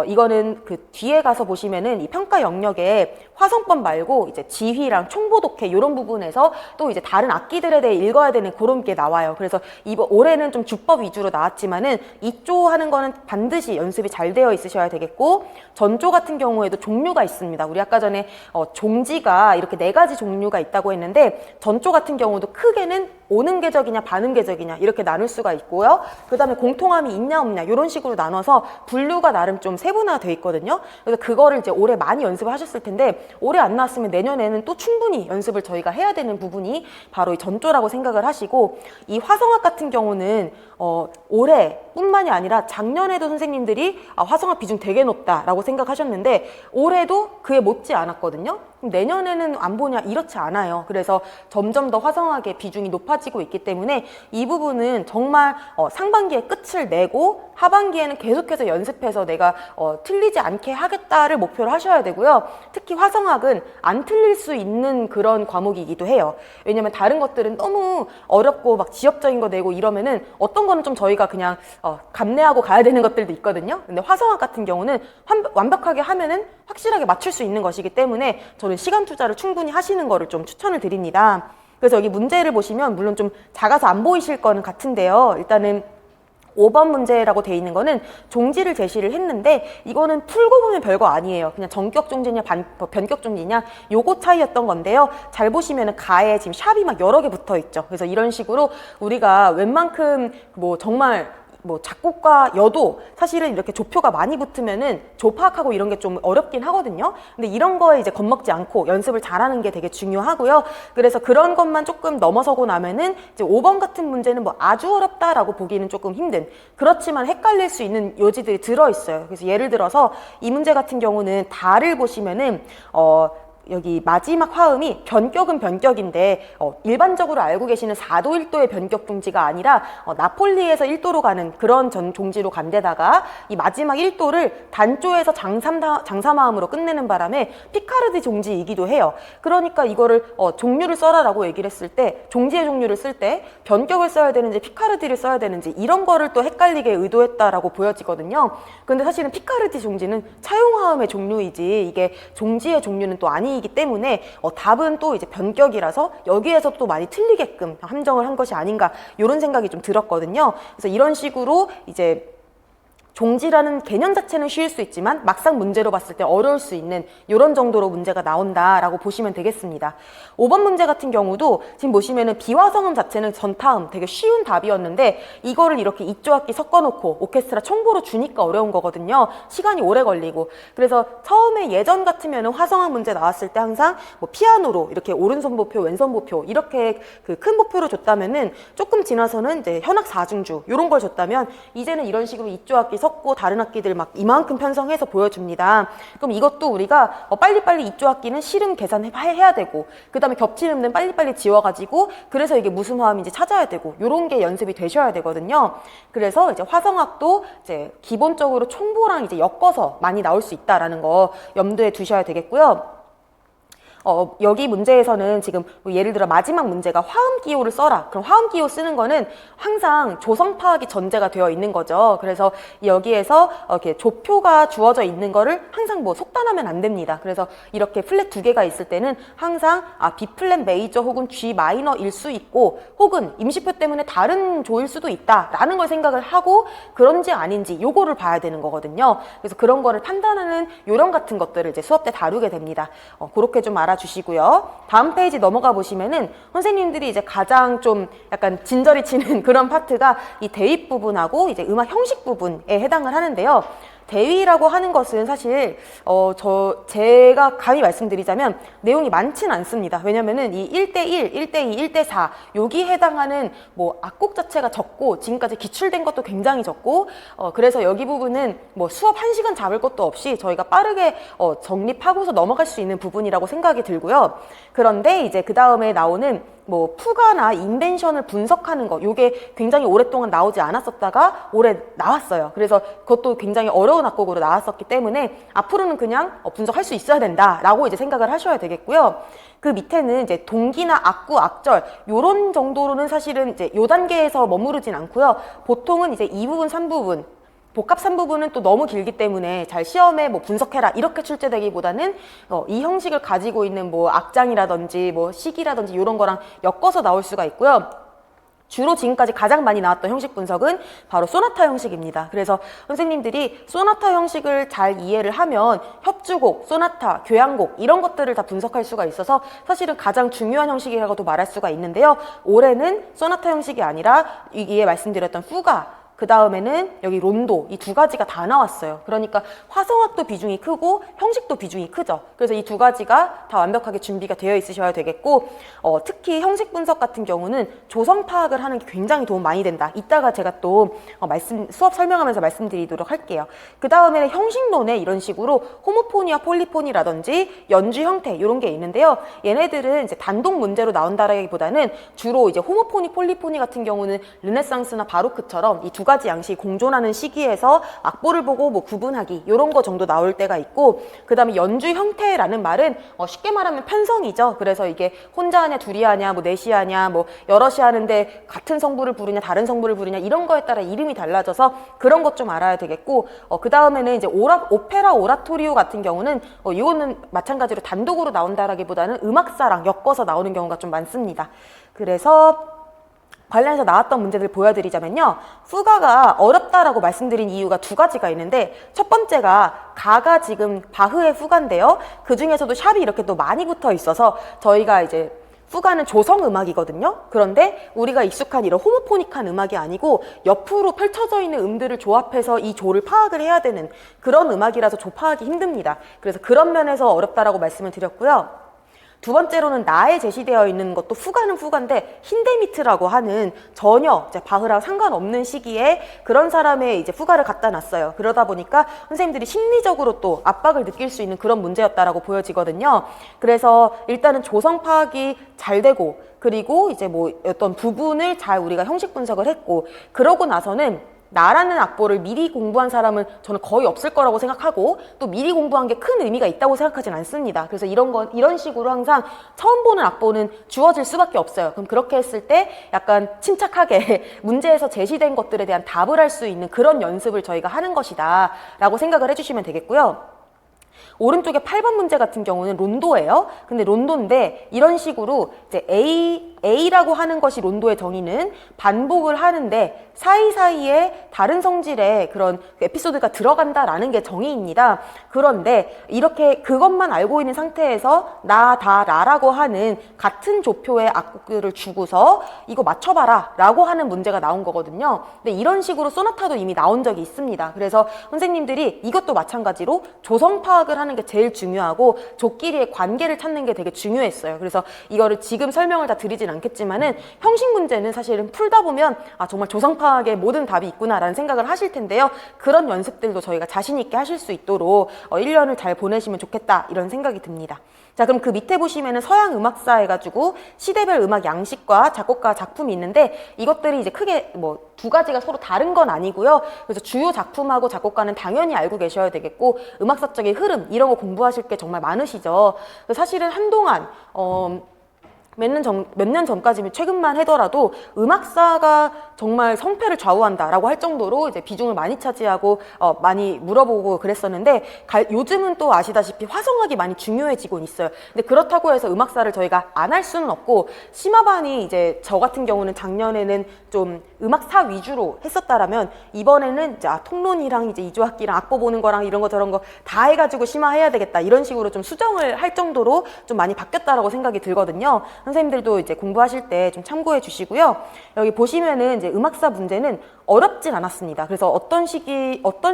이거는 그 뒤에 가서 보시면은 이 평가 영역에 화성법 말고 이제 지휘랑 총보독해 이런 부분에서 또 이제 다른 악기들에 대해 읽어야 되는 그런 게 나와요. 그래서 올해는 좀 주법 위주로 나왔지만은 2조 하는 거는 반드시 연습이 잘 되어 있으셔야 되겠고, 전조 같은 경우에도 종류가 있습니다. 우리 아까 전에 종지가 이렇게 4가지 종류가 있다고 했는데, 전조 같은 경우도 크게는 오음계적이냐 반음계적이냐 이렇게 나눌 수가 있고요. 그 다음에 공통함이 있냐 없냐 이런 식으로 나눠서 분류가 나름 좀 세분화되어 있거든요. 그래서 그거를 이제 올해 많이 연습을 하셨을 텐데, 올해 안 나왔으면 내년에는 또 충분히 연습을 저희가 해야 되는 부분이 바로 이 전조라고 생각을 하시고, 이 화성학 같은 경우는 올해뿐만이 아니라 작년에도 선생님들이 화성학 비중 되게 높다라고 생각하셨는데 올해도 그에 못지 않았거든요. 내년에는 안 보냐, 이렇지 않아요. 그래서 점점 더 화성학의 비중이 높아지고 있기 때문에 이 부분은 정말 상반기에 끝을 내고 하반기에는 계속해서 연습해서 내가 틀리지 않게 하겠다를 목표로 하셔야 되고요. 특히 화성학은 안 틀릴 수 있는 그런 과목이기도 해요. 왜냐면 다른 것들은 너무 어렵고 막 지역적인 거 내고 이러면은 어떤 거는 좀 저희가 그냥 감내하고 가야 되는 것들도 있거든요. 근데 화성학 같은 경우는 완벽하게 하면은 확실하게 맞출 수 있는 것이기 때문에 저는 시간 투자를 충분히 하시는 거를 좀 추천을 드립니다. 그래서 여기 문제를 보시면 물론 좀 작아서 안 보이실 거는 같은데요. 일단은 5번 문제라고 돼 있는 거는 종지를 제시를 했는데, 이거는 풀고 보면 별거 아니에요. 그냥 정격 종지냐 변격 종지냐 요거 차이였던 건데요. 잘 보시면은 가에 지금 샵이 막 여러 개 붙어 있죠. 그래서 이런 식으로 우리가 웬만큼 뭐 정말 뭐 작곡가여도 사실은 이렇게 조표가 많이 붙으면은 조 파악하고 이런 게 좀 어렵긴 하거든요. 근데 이런 거에 이제 겁먹지 않고 연습을 잘하는 게 되게 중요하고요. 그래서 그런 것만 조금 넘어서고 나면은 이제 5번 같은 문제는 뭐 아주 어렵다라고 보기는 조금 힘든, 그렇지만 헷갈릴 수 있는 요지들이 들어있어요. 그래서 예를 들어서 이 문제 같은 경우는 다를 보시면은 여기 마지막 화음이 변격은 변격인데 일반적으로 알고 계시는 4도 1도의 변격 종지가 아니라 나폴리에서 1도로 가는 그런 종지로 간 데다가 이 마지막 1도를 단조에서 장삼화음으로 끝내는 바람에 피카르디 종지이기도 해요. 그러니까 이거를 종류를 써라라고 얘기를 했을 때, 종지의 종류를 쓸 때 변격을 써야 되는지 피카르디를 써야 되는지 이런 거를 또 헷갈리게 의도했다라고 보여지거든요. 근데 사실은 피카르디 종지는 차용화음의 종류이지 이게 종지의 종류는 또 아니 이기 때문에 답은 또 이제 변격이라서 여기에서 또 많이 틀리게끔 함정을 한 것이 아닌가, 이런 생각이 좀 들었거든요. 그래서 이런 식으로 이제 종지라는 개념 자체는 쉬울 수 있지만 막상 문제로 봤을 때 어려울 수 있는 이런 정도로 문제가 나온다라고 보시면 되겠습니다. 5번 문제 같은 경우도 지금 보시면은 비화성음 자체는 전타음 되게 쉬운 답이었는데 이거를 이렇게 입조악기 섞어놓고 오케스트라 총보로 주니까 어려운 거거든요. 시간이 오래 걸리고. 그래서 처음에 예전 같으면은 화성악 문제 나왔을 때 항상 뭐 피아노로 이렇게 오른손 보표, 왼손 보표 이렇게 그 큰 보표로 줬다면은 조금 지나서는 이제 현악 사중주 이런 걸 줬다면 이제는 이런 식으로 입조악기 섞고 다른 악기들 막 이만큼 편성해서 보여줍니다. 그럼 이것도 우리가 빨리빨리 입조악기는 실음 계산해야 되고, 그 다음에 겹치는 음은 빨리빨리 지워가지고 그래서 이게 무슨 화음인지 찾아야 되고, 요런 게 연습이 되셔야 되거든요. 그래서 이제 화성악도 이제 기본적으로 총보랑 이제 엮어서 많이 나올 수 있다라는 거 염두에 두셔야 되겠고요. 여기 문제에서는 지금 예를 들어 마지막 문제가 화음 기호를 써라. 그럼 화음 기호 쓰는 거는 항상 조성 파악이 전제가 되어 있는 거죠. 그래서 여기에서 이렇게 조표가 주어져 있는 거를 항상 뭐 속단하면 안 됩니다. 그래서 이렇게 플랫 두 개가 있을 때는 항상 B 플랫 메이저 혹은 G 마이너일 수 있고, 혹은 임시표 때문에 다른 조일 수도 있다라는 걸 생각을 하고 그런지 아닌지 요거를 봐야 되는 거거든요. 그래서 그런 거를 판단하는 요령 같은 것들을 이제 수업 때 다루게 됩니다. 그렇게 좀 알아주시고요. 다음 페이지 넘어가 보시면은 선생님들이 이제 가장 좀 약간 진저리 치는 그런 파트가 이 대입 부분하고 이제 음악 형식 부분에 해당을 하는데요. 대위라고 하는 것은 사실 제가 감히 말씀드리자면 내용이 많지는 않습니다. 왜냐면은 이 1대1, 1대2, 1대4 여기 해당하는 뭐 악곡 자체가 적고 지금까지 기출된 것도 굉장히 적고 그래서 여기 부분은 뭐 수업 1시간 잡을 것도 없이 저희가 빠르게 정립하고서 넘어갈 수 있는 부분이라고 생각이 들고요. 그런데 이제 그 다음에 나오는 뭐 푸가나 인벤션을 분석하는 거, 요게 굉장히 오랫동안 나오지 않았었다가 올해 나왔어요. 그래서 그것도 굉장히 어려운 악곡으로 나왔었기 때문에 앞으로는 그냥 분석할 수 있어야 된다라고 이제 생각을 하셔야 되겠고요. 그 밑에는 이제 동기나 악구, 악절 요런 정도로는 사실은 이제 요 단계에서 머무르진 않고요. 보통은 이제 2부분, 3부분 복합 3부분은 또 너무 길기 때문에 잘 시험에 뭐 분석해라 이렇게 출제되기보다는 이 형식을 가지고 있는 뭐 악장이라든지 뭐 시기라든지 이런 거랑 엮어서 나올 수가 있고요. 주로 지금까지 가장 많이 나왔던 형식 분석은 바로 소나타 형식입니다. 그래서 선생님들이 소나타 형식을 잘 이해를 하면 협주곡, 소나타, 교향곡 이런 것들을 다 분석할 수가 있어서 사실은 가장 중요한 형식이라고도 말할 수가 있는데요. 올해는 소나타 형식이 아니라 위에 말씀드렸던 푸가, 그 다음에는 여기 론도 이 두 가지가 다 나왔어요. 그러니까 화성악도 비중이 크고 형식도 비중이 크죠. 그래서 이 두 가지가 다 완벽하게 준비가 되어 있으셔야 되겠고 특히 형식 분석 같은 경우는 조성 파악을 하는 게 굉장히 도움 많이 된다. 이따가 제가 또 수업 설명하면서 말씀드리도록 할게요. 그 다음에는 형식론에 이런 식으로 호모포니와 폴리포니라든지 연주 형태 이런 게 있는데요. 얘네들은 이제 단독 문제로 나온다라기보다는 주로 이제 호모포니, 폴리포니 같은 경우는 르네상스나 바로크처럼 이 두 가지 양식이 공존하는 시기에서 악보를 보고 뭐 구분하기 이런 거 정도 나올 때가 있고, 그 다음에 연주 형태라는 말은 쉽게 말하면 편성이죠. 그래서 이게 혼자 하냐 둘이 하냐 뭐 넷이 하냐 뭐 여럿이 하는데 같은 성부를 부르냐 다른 성부를 부르냐 이런 거에 따라 이름이 달라져서 그런 것 좀 알아야 되겠고 그 다음에는 이제 오페라 오라토리오 같은 경우는 이거는 마찬가지로 단독으로 나온다라기보다는 음악사랑 엮어서 나오는 경우가 좀 많습니다. 그래서 관련해서 나왔던 문제들 보여드리자면요. 푸가가 어렵다라고 말씀드린 이유가 두 가지가 있는데 첫 번째가 가가 지금 바흐의 푸가인데요. 그 중에서도 샵이 이렇게 또 많이 붙어 있어서 저희가 이제 후가는 조성 음악이거든요. 그런데 우리가 익숙한 이런 호모포닉한 음악이 아니고 옆으로 펼쳐져 있는 음들을 조합해서 이 조를 파악을 해야 되는 그런 음악이라서 조 파악이 힘듭니다. 그래서 그런 면에서 어렵다라고 말씀을 드렸고요. 두 번째로는 나에 제시되어 있는 것도 후가는 후가인데 힌데미트라고 하는 전혀 이제 바흐랑 상관없는 시기에 그런 사람의 이제 후가를 갖다 놨어요. 그러다 보니까 선생님들이 심리적으로 또 압박을 느낄 수 있는 그런 문제였다라고 보여지거든요. 그래서 일단은 조성 파악이 잘 되고 그리고 이제 뭐 어떤 부분을 잘 우리가 형식 분석을 했고 그러고 나서는 나라는 악보를 미리 공부한 사람은 저는 거의 없을 거라고 생각하고 또 미리 공부한 게 큰 의미가 있다고 생각하진 않습니다. 그래서 이런 식으로 항상 처음 보는 악보는 주어질 수밖에 없어요. 그럼 그렇게 했을 때 약간 침착하게 문제에서 제시된 것들에 대한 답을 할 수 있는 그런 연습을 저희가 하는 것이다 라고 생각을 해주시면 되겠고요. 오른쪽에 8번 문제 같은 경우는 론도예요. 근데 론도인데 이런 식으로 이제 A라고 하는 것이 론도의 정의는 반복을 하는데 사이사이에 다른 성질의 그런 에피소드가 들어간다라는 게 정의입니다. 그런데 이렇게 그것만 알고 있는 상태에서 나, 다, 라라고 하는 같은 조표의 악곡들을 주고서 이거 맞춰봐라 라고 하는 문제가 나온 거거든요. 근데 이런 식으로 소나타도 이미 나온 적이 있습니다. 그래서 선생님들이 이것도 마찬가지로 조성 파악을 하는 게 제일 중요하고 조끼리의 관계를 찾는 게 되게 중요했어요. 그래서 이거를 지금 설명을 다 드리진 않겠지만은 형식 문제는 사실은 풀다 보면 아 정말 조성 파악에 모든 답이 있구나라는 생각을 하실 텐데요. 그런 연습들도 저희가 자신 있게 하실 수 있도록 1년을 잘 보내시면 좋겠다 이런 생각이 듭니다. 자, 그럼 그 밑에 보시면은 서양 음악사 해가지고 시대별 음악 양식과 작곡가 작품이 있는데 이것들이 이제 크게 뭐 두 가지가 서로 다른 건 아니고요. 그래서 주요 작품하고 작곡가는 당연히 알고 계셔야 되겠고 음악사적인 흐름 이런 거 공부하실 게 정말 많으시죠. 사실은 한동안 몇 년 전까지면 최근만 하더라도 음악사가 정말 성패를 좌우한다라고 할 정도로 이제 비중을 많이 차지하고 많이 물어보고 그랬었는데 요즘은 또 아시다시피 화성학이 많이 중요해지고 있어요. 근데 그렇다고 해서 음악사를 저희가 안 할 수는 없고 심화반이 이제 저 같은 경우는 작년에는 좀 음악사 위주로 했었다라면 이번에는 이제 통론이랑 이제 이조학기랑 악보 보는 거랑 이런 거 저런 거 다 해가지고 심화해야 되겠다 이런 식으로 좀 수정을 할 정도로 좀 많이 바뀌었다라고 생각이 들거든요. 선생님들도 이제 공부하실 때 좀 참고해 주시고요. 여기 보시면은 이제 음악사 문제는 어렵진 않았습니다. 그래서 어떤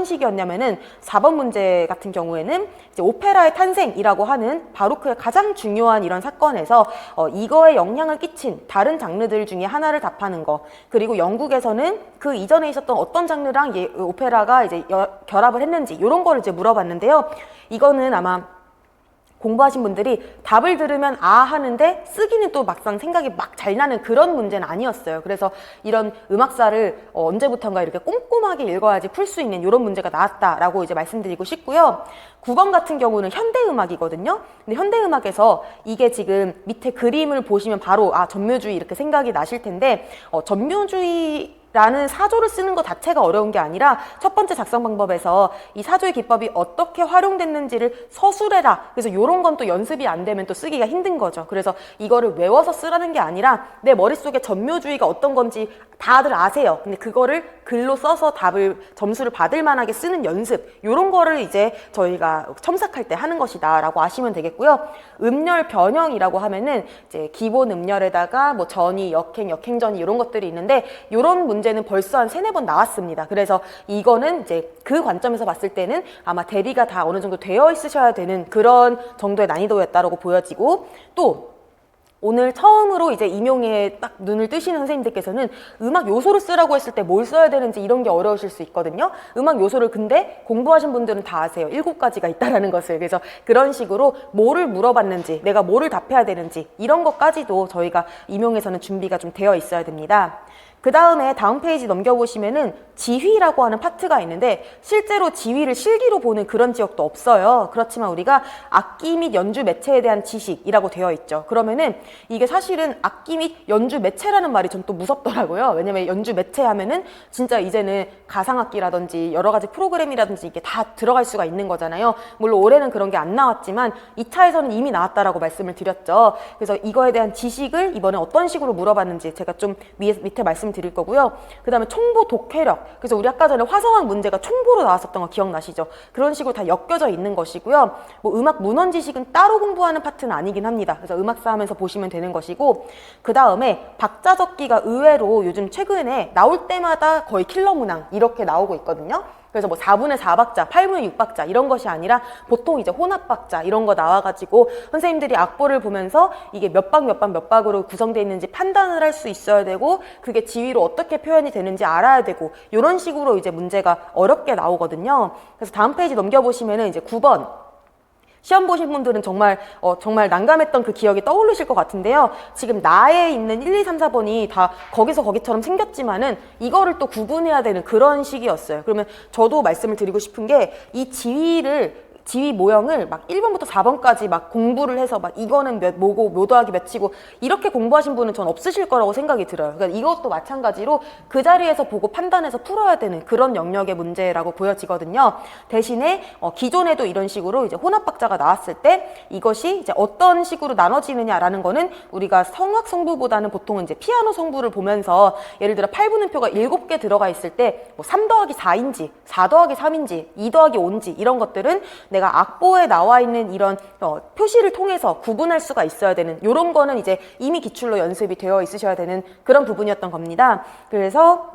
시기였냐면은 4번 문제 같은 경우에는 이제 오페라의 탄생이라고 하는 바로크의 가장 중요한 이런 사건에서 이거에 영향을 끼친 다른 장르들 중에 하나를 답하는 거. 그리고 영국에서는 그 이전에 있었던 어떤 장르랑 오페라가 이제 결합을 했는지 이런 거를 이제 물어봤는데요. 이거는 아마 공부하신 분들이 답을 들으면 아 하는데 쓰기는 또 막상 생각이 막 잘 나는 그런 문제는 아니었어요. 그래서 이런 음악사를 언제부턴가 이렇게 꼼꼼하게 읽어야지 풀 수 있는 이런 문제가 나왔다라고 이제 말씀드리고 싶고요. 9번 같은 경우는 현대음악이거든요. 근데 현대음악에서 이게 지금 밑에 그림을 보시면 바로 아 전묘주의 이렇게 생각이 나실 텐데 전묘주의라는 사조를 쓰는 것 자체가 어려운 게 아니라 첫 번째 작성 방법에서 이 사조의 기법이 어떻게 활용됐는지를 서술해라. 그래서 이런 건 또 연습이 안 되면 또 쓰기가 힘든 거죠. 그래서 이거를 외워서 쓰라는 게 아니라 내 머릿속에 전묘주의가 어떤 건지 다들 아세요. 근데 그거를 글로 써서 점수를 받을 만하게 쓰는 연습 이런 거를 이제 저희가 첨삭할 때 하는 것이다 라고 아시면 되겠고요. 음열 변형이라고 하면은 이제 기본 음열에다가 뭐 전이, 역행, 역행전이 이런 것들이 있는데 이런 문제는 벌써 한 3-4번 나왔습니다. 그래서 이거는 이제 그 관점에서 봤을 때는 아마 대비가 다 어느 정도 되어 있으셔야 되는 그런 정도의 난이도였다라고 보여지고 또 오늘 처음으로 이제 임용에 딱 눈을 뜨시는 선생님들께서는 음악 요소를 쓰라고 했을 때 뭘 써야 되는지 이런 게 어려우실 수 있거든요. 음악 요소를 근데 공부하신 분들은 다 아세요. 7가지가 있다라는 것을. 그래서 그런 식으로 뭐를 물어봤는지, 내가 뭐를 답해야 되는지 이런 것까지도 저희가 임용에서는 준비가 좀 되어 있어야 됩니다. 그 다음에 다음 페이지 넘겨보시면은 지휘라고 하는 파트가 있는데 실제로 지휘를 실기로 보는 그런 지역도 없어요. 그렇지만 우리가 악기 및 연주 매체에 대한 지식이라고 되어 있죠. 그러면은 이게 사실은 악기 및 연주 매체라는 말이 전 또 무섭더라고요. 왜냐면 연주 매체 하면은 진짜 이제는 가상악기라든지 여러 가지 프로그램이라든지 이게 다 들어갈 수가 있는 거잖아요. 물론 올해는 그런 게 안 나왔지만 2차에서는 이미 나왔다라고 말씀을 드렸죠. 그래서 이거에 대한 지식을 이번에 어떤 식으로 물어봤는지 제가 좀 밑에 말씀을 말씀드릴 거고요. 그 다음에 총보 독해력. 그래서 우리 아까 전에 화성학 문제가 총보로 나왔었던 거 기억나시죠? 그런 식으로 다 엮여져 있는 것이고요. 뭐 음악 문헌 지식은 따로 공부하는 파트는 아니긴 합니다. 그래서 음악사 하면서 보시면 되는 것이고, 그 다음에 박자 적기가 의외로 요즘 최근에 나올 때마다 거의 킬러 문항 이렇게 나오고 있거든요. 그래서 뭐 4분의 4박자, 8분의 6박자 이런 것이 아니라 보통 이제 혼합박자 이런 거 나와가지고 선생님들이 악보를 보면서 이게 몇 박 몇 박 몇 박으로 구성되어 있는지 판단을 할 수 있어야 되고, 그게 지휘로 어떻게 표현이 되는지 알아야 되고, 이런 식으로 이제 문제가 어렵게 나오거든요. 그래서 다음 페이지 넘겨보시면은 이제 9번. 시험 보신 분들은 정말 난감했던 그 기억이 떠오르실 것 같은데요. 지금 나에 있는 1, 2, 3, 4번이 다 거기서 거기처럼 생겼지만은 이거를 또 구분해야 되는 그런 시기였어요. 그러면 저도 말씀을 드리고 싶은 게, 이 지위 모형을 막 1번부터 4번까지 막 공부를 해서 막 이거는 뭐고 뭐 더하기 몇이고 이렇게 공부하신 분은 전 없으실 거라고 생각이 들어요. 그러니까 이것도 마찬가지로 그 자리에서 보고 판단해서 풀어야 되는 그런 영역의 문제라고 보여지거든요. 대신에 기존에도 이런 식으로 이제 혼합박자가 나왔을 때 이것이 이제 어떤 식으로 나눠지느냐라는 거는 우리가 성악 성부보다는 보통은 이제 피아노 성부를 보면서, 예를 들어 8분음표가 7개 들어가 있을 때 뭐 3 더하기 4인지 4 더하기 3인지 2 더하기 5인지 이런 것들은 내가 악보에 나와 있는 이런 표시를 통해서 구분할 수가 있어야 되는, 이런 거는 이제 이미 기출로 연습이 되어 있으셔야 되는 그런 부분이었던 겁니다. 그래서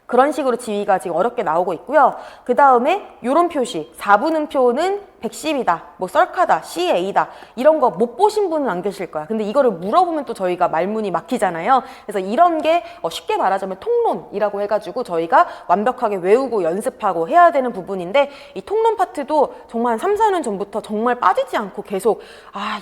그런 식으로 지위가 지금 어렵게 나오고 있고요. 그 다음에 이런 표시, 4분음표는 110이다, 뭐 썰카다, CA다 이런 거 못 보신 분은 안 계실 거야. 근데 이거를 물어보면 또 저희가 말문이 막히잖아요. 그래서 이런 게 쉽게 말하자면 통론이라고 해가지고 저희가 완벽하게 외우고 연습하고 해야 되는 부분인데, 이 통론 파트도 정말 한 3, 4년 전부터 정말 빠지지 않고 계속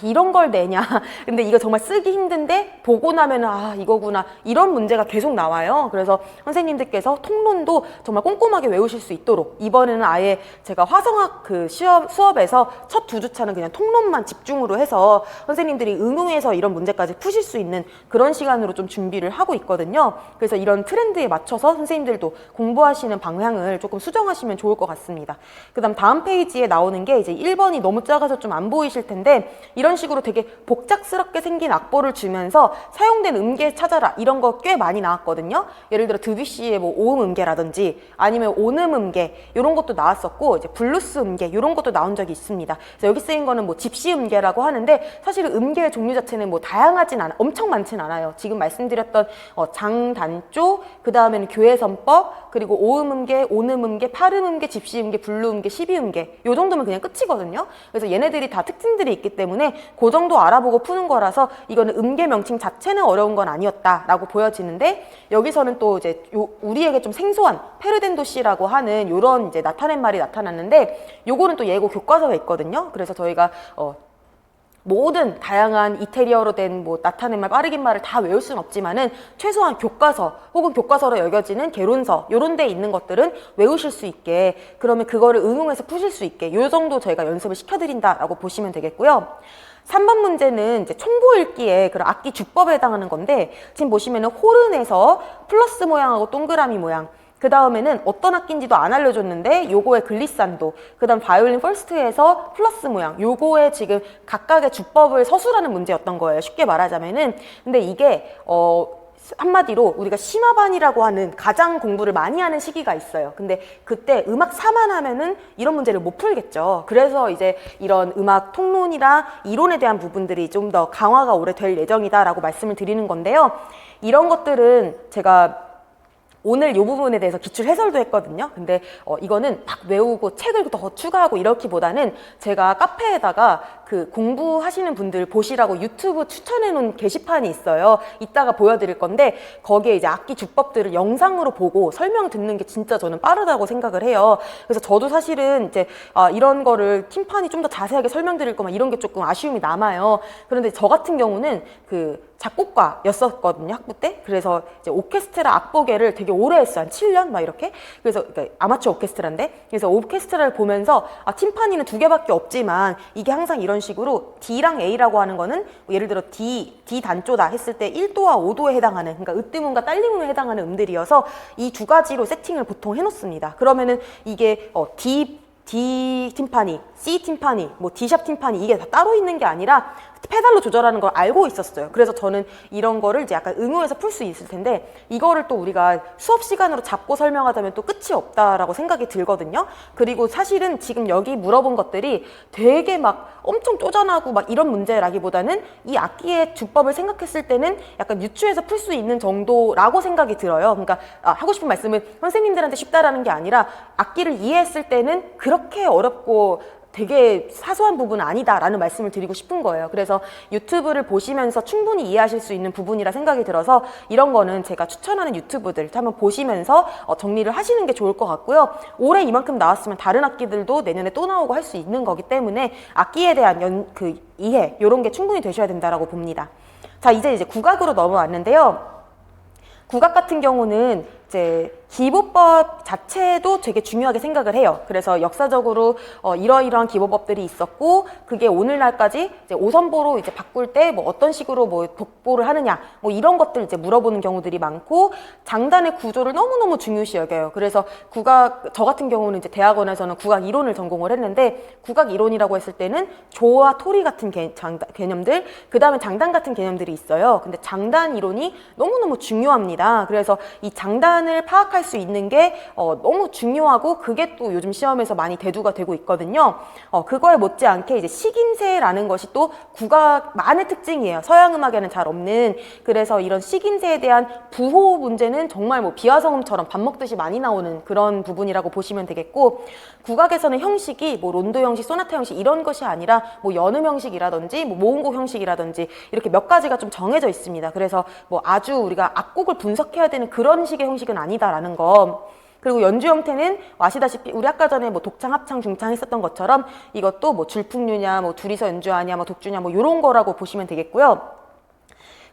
이런 걸 내냐, 근데 이거 정말 쓰기 힘든데 보고 나면은 이거구나, 이런 문제가 계속 나와요. 그래서 선생님들께서 통론도 정말 꼼꼼하게 외우실 수 있도록 이번에는 아예 제가 화성학 그 수업에서 첫 2주차는 그냥 통론만 집중으로 해서 선생님들이 응용해서 이런 문제까지 푸실 수 있는 그런 시간으로 좀 준비를 하고 있거든요. 그래서 이런 트렌드에 맞춰서 선생님들도 공부하시는 방향을 조금 수정하시면 좋을 것 같습니다. 그다음 다음 페이지에 나오는 게 이제 1번이 너무 작아서 좀 안 보이실 텐데, 이런 식으로 되게 복잡스럽게 생긴 악보를 주면서 사용된 음계 찾아라 이런 거 꽤 많이 나왔거든요. 예를 들어 드뷔시의 뭐 오음 음계라든지 아니면 온음 음계 이런 것도 나왔었고, 이제 블루스 음계 이런 것도 나온 적이 있습니다. 그래서 여기 쓰인 거는 뭐 집시 음계라고 하는데, 사실은 음계의 종류 자체는 뭐 다양하진 않아, 엄청 많진 않아요. 지금 말씀드렸던 장단조, 그 다음에는 교회선법, 그리고 오음 음계, 온음 음계, 팔음 음계, 집시 음계, 블루 음계, 12음계 요 정도면 그냥 끝이거든요. 그래서 얘네들이 다 특징들이 있기 때문에 그 정도 알아보고 푸는 거라서 이거는 음계 명칭 자체는 어려운 건 아니었다라고 보여지는데, 여기서는 또 이제 우리에게 좀 생소한 페르덴도시라고 하는 요런 이제 나타낸 말이 나타났는데, 요거는 또 예고 교과서가 있거든요. 그래서 저희가 모든 다양한 이태리어로 된 뭐 나타낸 말, 빠르긴 말을 다 외울 수는 없지만은 최소한 교과서 혹은 교과서로 여겨지는 개론서 요런 데 있는 것들은 외우실 수 있게, 그러면 그거를 응용해서 푸실 수 있게 요 정도 저희가 연습을 시켜드린다라고 보시면 되겠고요. 3번 문제는 이제 총보 읽기의 그런 악기 주법에 해당하는 건데, 지금 보시면은 호른에서 플러스 모양하고 동그라미 모양, 그 다음에는 어떤 악기인지도 안 알려줬는데 요거의 글리산도, 그 다음 바이올린 퍼스트에서 플러스 모양, 요거의 지금 각각의 주법을 서술하는 문제였던 거예요, 쉽게 말하자면은. 근데 이게 한마디로 우리가 심화반이라고 하는 가장 공부를 많이 하는 시기가 있어요. 근데 그때 음악 4만 하면은 이런 문제를 못 풀겠죠. 그래서 이제 이런 음악 통론이랑 이론에 대한 부분들이 좀 더 강화가 오래 될 예정이다라고 말씀을 드리는 건데요. 이런 것들은 제가 오늘 이 부분에 대해서 기출 해설도 했거든요. 근데 이거는 막 외우고 책을 더 추가하고 이렇기보다는 제가 카페에다가 그 공부하시는 분들 보시라고 유튜브 추천해 놓은 게시판이 있어요. 이따가 보여드릴 건데, 거기에 이제 악기 주법들을 영상으로 보고 설명 듣는 게 진짜 저는 빠르다고 생각을 해요. 그래서 저도 사실은 이제 이런 거를 팀판이 좀 더 자세하게 설명드릴 거면 이런 게 조금 아쉬움이 남아요. 그런데 저 같은 경우는 그 작곡가였었거든요, 학부 때. 그래서 이제 오케스트라 악보계를 되게 오래 했어요. 한 7년 막 이렇게. 그래서 그러니까 아마추어 오케스트라인데, 그래서 오케스트라를 보면서 팀파니는 2개밖에 없지만 이게 항상 이런 식으로 D랑 A라고 하는 거는 예를 들어 D 단조다 했을 때 1도와 5도에 해당하는, 그러니까 으뜸음과 딸림음에 해당하는 음들이어서 이 두 가지로 세팅을 보통 해놓습니다. 그러면은 이게 D 팀파니, C 팀파니, 뭐 D샵 팀파니 이게 다 따로 있는 게 아니라 페달로 조절하는 걸 알고 있었어요. 그래서 저는 이런 거를 이제 약간 응용해서 풀 수 있을 텐데 이거를 또 우리가 수업 시간으로 잡고 설명하자면 또 끝이 없다라고 생각이 들거든요. 그리고 사실은 지금 여기 물어본 것들이 되게 막 엄청 쪼잔하고 막 이런 문제라기보다는 이 악기의 주법을 생각했을 때는 약간 유추해서 풀 수 있는 정도라고 생각이 들어요. 그러니까 하고 싶은 말씀은 선생님들한테 쉽다라는 게 아니라 악기를 이해했을 때는 그렇게 어렵고 되게 사소한 부분은 아니다라는 말씀을 드리고 싶은 거예요. 그래서 유튜브를 보시면서 충분히 이해하실 수 있는 부분이라 생각이 들어서 이런 거는 제가 추천하는 유튜브들 한번 보시면서 정리를 하시는 게 좋을 것 같고요. 올해 이만큼 나왔으면 다른 악기들도 내년에 또 나오고 할 수 있는 거기 때문에 악기에 대한 이해 이런 게 충분히 되셔야 된다라고 봅니다. 자, 이제 국악으로 넘어왔는데요. 국악 같은 경우는 이제 기보법 자체도 되게 중요하게 생각을 해요. 그래서 역사적으로 이러이러한 기보법들이 있었고 그게 오늘날까지 이제 오선보로 이제 바꿀 때 뭐 어떤 식으로 뭐 독보를 하느냐 뭐 이런 것들 이제 물어보는 경우들이 많고 장단의 구조를 너무너무 중요시 여겨요. 그래서 저 같은 경우는 이제 대학원에서는 국악 이론을 전공을 했는데 국악 이론이라고 했을 때는 조와 토리 같은 개념들 그 다음에 장단 같은 개념들이 있어요. 근데 장단 이론이 너무너무 중요합니다. 그래서 이 장단을 파악할 수 있는 게 너무 중요하고 그게 또 요즘 시험에서 많이 대두가 되고 있거든요. 그거에 못지않게 이제 식인세라는 것이 또 국악만의 특징이에요. 서양 음악에는 잘 없는. 그래서 이런 식인세에 대한 부호 문제는 정말 뭐 비화성음처럼 밥 먹듯이 많이 나오는 그런 부분이라고 보시면 되겠고 국악에서는 형식이 뭐 론도 형식, 소나타 형식 이런 것이 아니라 뭐 연음 형식이라든지 뭐 모음곡 형식이라든지 이렇게 몇 가지가 좀 정해져 있습니다. 그래서 뭐 아주 우리가 악곡을 분석해야 되는 그런 식의 형식은 아니다라는 거. 그리고 연주 형태는 아시다시피 우리 아까 전에 뭐 독창, 합창, 중창 했었던 것처럼 이것도 뭐 줄풍류냐, 뭐 둘이서 연주하냐, 뭐 독주냐, 뭐 이런 거라고 보시면 되겠고요.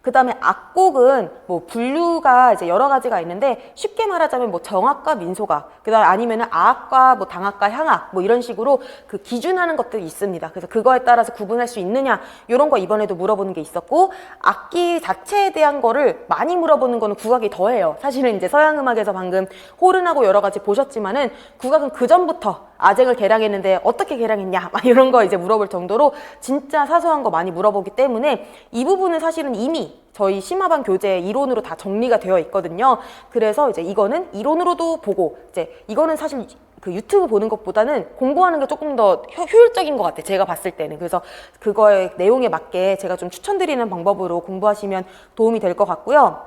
그 다음에 악곡은 뭐 분류가 이제 여러 가지가 있는데 쉽게 말하자면 뭐 정악과 민소각, 그 다음에 아니면은 아악과 뭐 당악과 향악 뭐 이런 식으로 그 기준하는 것들이 있습니다. 그래서 그거에 따라서 구분할 수 있느냐 이런 거 이번에도 물어보는 게 있었고 악기 자체에 대한 거를 많이 물어보는 거는 국악이 더해요. 사실은 이제 서양 음악에서 방금 호른하고 여러 가지 보셨지만은 국악은 그 전부터 아쟁을 개량했는데 어떻게 개량했냐 막 이런 거 이제 물어볼 정도로 진짜 사소한 거 많이 물어보기 때문에 이 부분은 사실은 이미 저희 심화반 교재 이론으로 다 정리가 되어 있거든요. 그래서 이제 이거는 이론으로도 보고 이제 이거는 사실 그 유튜브 보는 것보다는 공부하는 게 조금 더 효율적인 것 같아요. 제가 봤을 때는. 그래서 그거의 내용에 맞게 제가 좀 추천드리는 방법으로 공부하시면 도움이 될 것 같고요.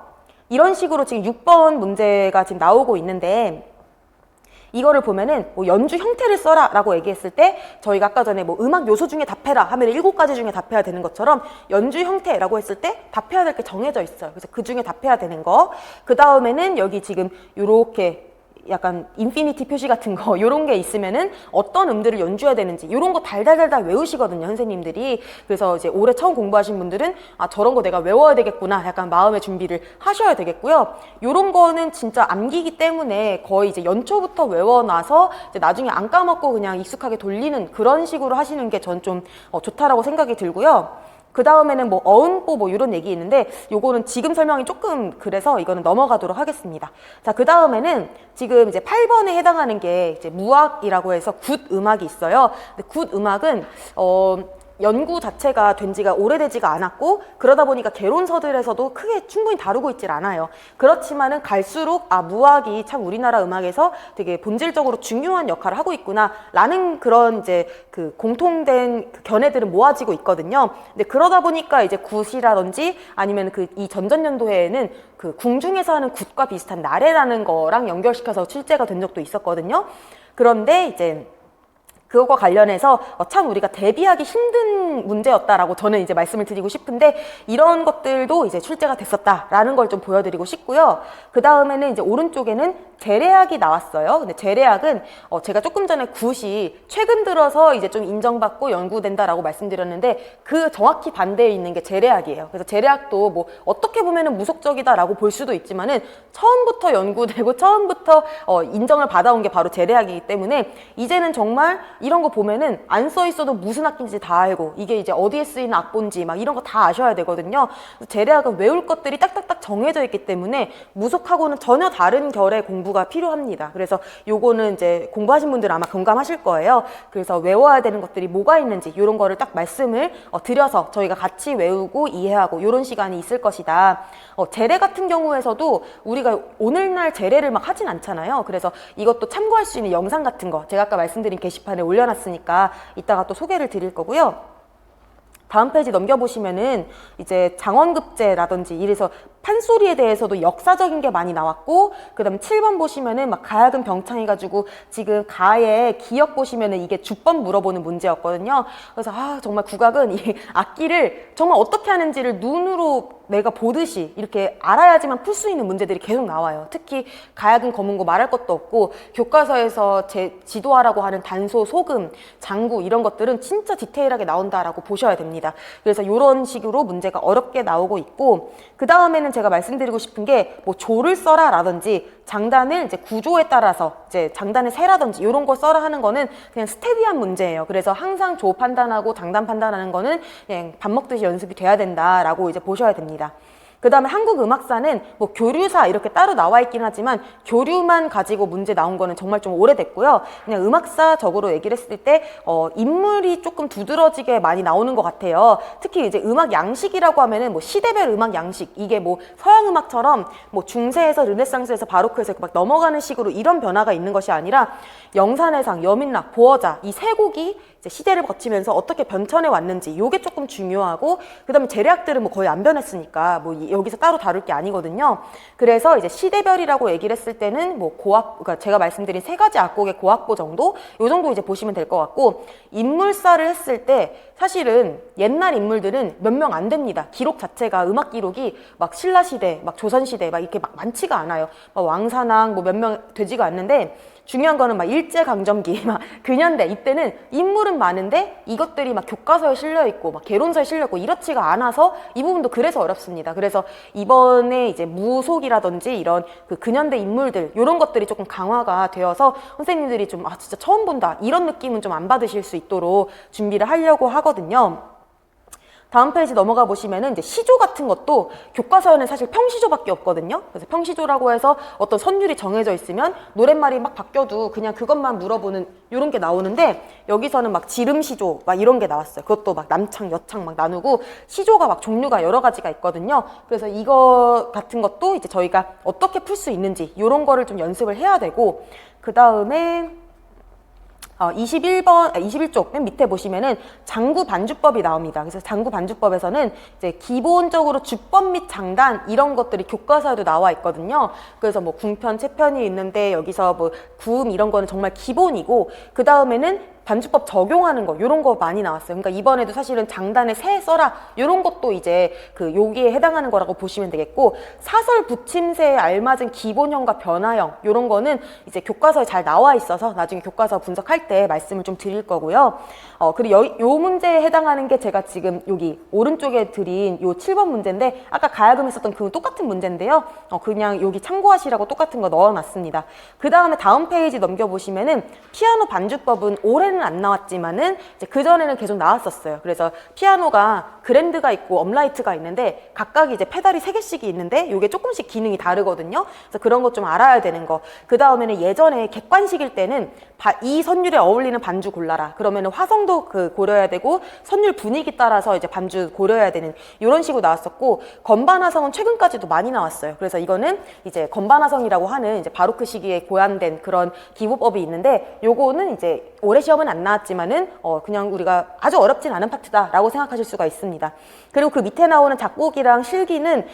이런 식으로 지금 6번 문제가 지금 나오고 있는데 이거를 보면은 뭐 연주 형태를 써라 라고 얘기했을 때 저희가 아까 전에 뭐 음악 요소 중에 답해라 하면 7가지 중에 답해야 되는 것처럼 연주 형태라고 했을 때 답해야 될 게 정해져 있어요. 그래서 그 중에 답해야 되는 거. 그 다음에는 여기 지금 요렇게 약간 인피니티 표시 같은 거 요런 게 있으면은 어떤 음들을 연주해야 되는지 요런 거 달달달달 외우시거든요, 선생님들이. 그래서 이제 올해 처음 공부하신 분들은 저런 거 내가 외워야 되겠구나 약간 마음의 준비를 하셔야 되겠고요. 요런 거는 진짜 암기기 때문에 거의 이제 연초부터 외워놔서 이제 나중에 안 까먹고 그냥 익숙하게 돌리는 그런 식으로 하시는 게 전 좀 좋다라고 생각이 들고요. 그 다음에는 뭐 어음보 뭐 이런 얘기 있는데 요거는 지금 설명이 조금 그래서 이거는 넘어가도록 하겠습니다. 자, 그 다음에는 지금 이제 8번에 해당하는 게 이제 무악이라고 해서 굿 음악이 있어요. 근데 굿 음악은 연구 자체가 된 지가 오래되지가 않았고 그러다 보니까 개론서들에서도 크게 충분히 다루고 있질 않아요. 그렇지만은 갈수록 무악이 참 우리나라 음악에서 되게 본질적으로 중요한 역할을 하고 있구나 라는 그런 이제 그 공통된 견해들은 모아지고 있거든요. 근데 그러다 보니까 이제 굿이라든지 아니면 이 전전년도에는 그 궁중에서 하는 굿과 비슷한 나래라는 거랑 연결시켜서 출제가 된 적도 있었거든요. 그런데 이제 그것과 관련해서 참 우리가 대비하기 힘든 문제였다라고 저는 이제 말씀을 드리고 싶은데 이런 것들도 이제 출제가 됐었다라는 걸 좀 보여드리고 싶고요. 그 다음에는 이제 오른쪽에는 재래악이 나왔어요. 근데 재래악은 제가 조금 전에 굿이 최근 들어서 이제 좀 인정받고 연구된다라고 말씀드렸는데 그 정확히 반대에 있는 게 재래악이에요. 그래서 재래악도 뭐 어떻게 보면은 무속적이다라고 볼 수도 있지만은 처음부터 연구되고 처음부터 인정을 받아온 게 바로 재래악이기 때문에 이제는 정말 이런 거 보면은 안 써 있어도 무슨 악기인지 다 알고 이게 이제 어디에 쓰이는 악보인지 막 이런 거 다 아셔야 되거든요. 재래악은 외울 것들이 딱딱딱 정해져 있기 때문에 무속하고는 전혀 다른 결의 공부가 공부가 필요합니다. 그래서 요거는 이제 공부하신 분들 아마 공감하실 거예요. 그래서 외워야 되는 것들이 뭐가 있는지 이런 거를 딱 말씀을 드려서 저희가 같이 외우고 이해하고 이런 시간이 있을 것이다. 제래 같은 경우에서도 우리가 오늘날 제래를 막 하진 않잖아요. 그래서 이것도 참고할 수 있는 영상 같은 거 제가 아까 말씀드린 게시판에 올려놨으니까 이따가 또 소개를 드릴 거고요. 다음 페이지 넘겨보시면은 이제 장원급제라든지 이래서 판소리에 대해서도 역사적인 게 많이 나왔고, 그 다음에 7번 보시면은 막 가야금 병창해가지고 지금 가의 기억 보시면은 이게 주법 물어보는 문제였거든요. 그래서 정말 국악은 이 악기를 정말 어떻게 하는지를 눈으로 내가 보듯이 이렇게 알아야지만 풀 수 있는 문제들이 계속 나와요. 특히 가야금 검은고 말할 것도 없고, 교과서에서 지도하라고 하는 단소, 소금, 장구 이런 것들은 진짜 디테일하게 나온다라고 보셔야 됩니다. 그래서 이런 식으로 문제가 어렵게 나오고 있고, 그 다음에는 제가 말씀드리고 싶은 게 뭐 조를 써라 라든지 장단을 이제 구조에 따라서 이제 장단의 세라든지 이런 거 써라 하는 거는 그냥 스테디한 문제예요. 그래서 항상 조 판단하고 장단 판단하는 거는 그냥 밥 먹듯이 연습이 돼야 된다라고 이제 보셔야 됩니다. 그 다음에 한국음악사는 뭐 교류사 이렇게 따로 나와 있긴 하지만 교류만 가지고 문제 나온 거는 정말 좀 오래됐고요. 그냥 음악사적으로 얘기를 했을 때 인물이 조금 두드러지게 많이 나오는 것 같아요. 특히 이제 음악 양식이라고 하면은 뭐 시대별 음악 양식, 이게 뭐 서양 음악처럼 뭐 중세에서 르네상스에서 바로크에서 막 넘어가는 식으로 이런 변화가 있는 것이 아니라 영산해상, 여민락, 보어자 이 세 곡이 이제 시대를 거치면서 어떻게 변천해 왔는지 이게 조금 중요하고, 그 다음에 제례악들은 뭐 거의 안 변했으니까 뭐 여기서 따로 다룰 게 아니거든요. 그래서 이제 시대별이라고 얘기를 했을 때는 뭐 그러니까 제가 말씀드린 세 가지 악곡의 고악보 정도, 요 정도 이제 보시면 될 것 같고, 인물사를 했을 때 사실은 옛날 인물들은 몇 명 안 됩니다. 기록 자체가 음악 기록이 막 신라시대, 막 조선시대 막 이렇게 막 많지가 않아요. 막 왕사낭 뭐 몇 명 되지가 않는데, 중요한 거는 막 일제강점기, 막 근현대 이때는 인물은 많은데 이것들이 막 교과서에 실려 있고 막 개론서에 실려 있고 이렇지가 않아서 이 부분도 그래서 어렵습니다. 그래서 이번에 이제 무속이라든지 이런 그 근현대 인물들 이런 것들이 조금 강화가 되어서 선생님들이 좀 진짜 처음 본다 이런 느낌은 좀 안 받으실 수 있도록 준비를 하려고 하거든요. 다음 페이지 넘어가 보시면은 이제 시조 같은 것도 교과서에는 사실 평시조밖에 없거든요. 그래서 평시조라고 해서 어떤 선율이 정해져 있으면 노랫말이 막 바뀌어도 그냥 그것만 물어보는 이런 게 나오는데, 여기서는 막 지름시조 막 이런 게 나왔어요. 그것도 막 남창, 여창 막 나누고 시조가 막 종류가 여러 가지가 있거든요. 그래서 이거 같은 것도 이제 저희가 어떻게 풀 수 있는지 이런 거를 좀 연습을 해야 되고, 그 다음에 21쪽 맨 밑에 보시면은 장구 반주법이 나옵니다. 그래서 장구 반주법에서는 이제 기본적으로 주법 및 장단 이런 것들이 교과서에도 나와 있거든요. 그래서 뭐 궁편, 채편이 있는데 여기서 뭐 구음 이런 거는 정말 기본이고, 그 다음에는 반주법 적용하는 거 이런 거 많이 나왔어요. 그러니까 이번에도 사실은 장단에 세 써라 이런 것도 이제 그 여기에 해당하는 거라고 보시면 되겠고, 사설 붙임새에 알맞은 기본형과 변화형 이런 거는 이제 교과서에 잘 나와 있어서 나중에 교과서 분석할 때 말씀을 좀 드릴 거고요. 그리고 요 문제에 해당하는 게 제가 지금 여기 오른쪽에 드린 요 7번 문제인데, 아까 가야금 했었던 그 똑같은 문제인데요. 그냥 여기 참고하시라고 똑같은 거 넣어놨습니다. 그 다음에 다음 페이지 넘겨보시면은 피아노 반주법은 올해는 안 나왔지만은 이제 그전에는 계속 나왔었어요. 그래서 피아노가 그랜드가 있고 업라이트가 있는데 각각 이제 페달이 3개씩이 있는데 이게 조금씩 기능이 다르거든요. 그래서 그런 것 좀 알아야 되는 거. 그 다음에는 예전에 객관식일 때는 이 선율에 어울리는 반주 골라라. 그러면은 화성도 고려해야 되고 선율 분위기 따라서 이제 반주 고려해야 되는 이런 식으로 나왔었고, 건반화성은 최근까지도 많이 나왔어요. 그래서 이거는 이제 건반화성이라고 하는 이제 바로크 시기에 고안된 그런 기보법이 있는데, 요거는 이제 올해 시험은 안 나왔지만은 그냥 우리가 아주 어렵진 않은 파트다라고 생각하실 수가 있습니다. 그리고 그 밑에 나오는 작곡이랑 실기는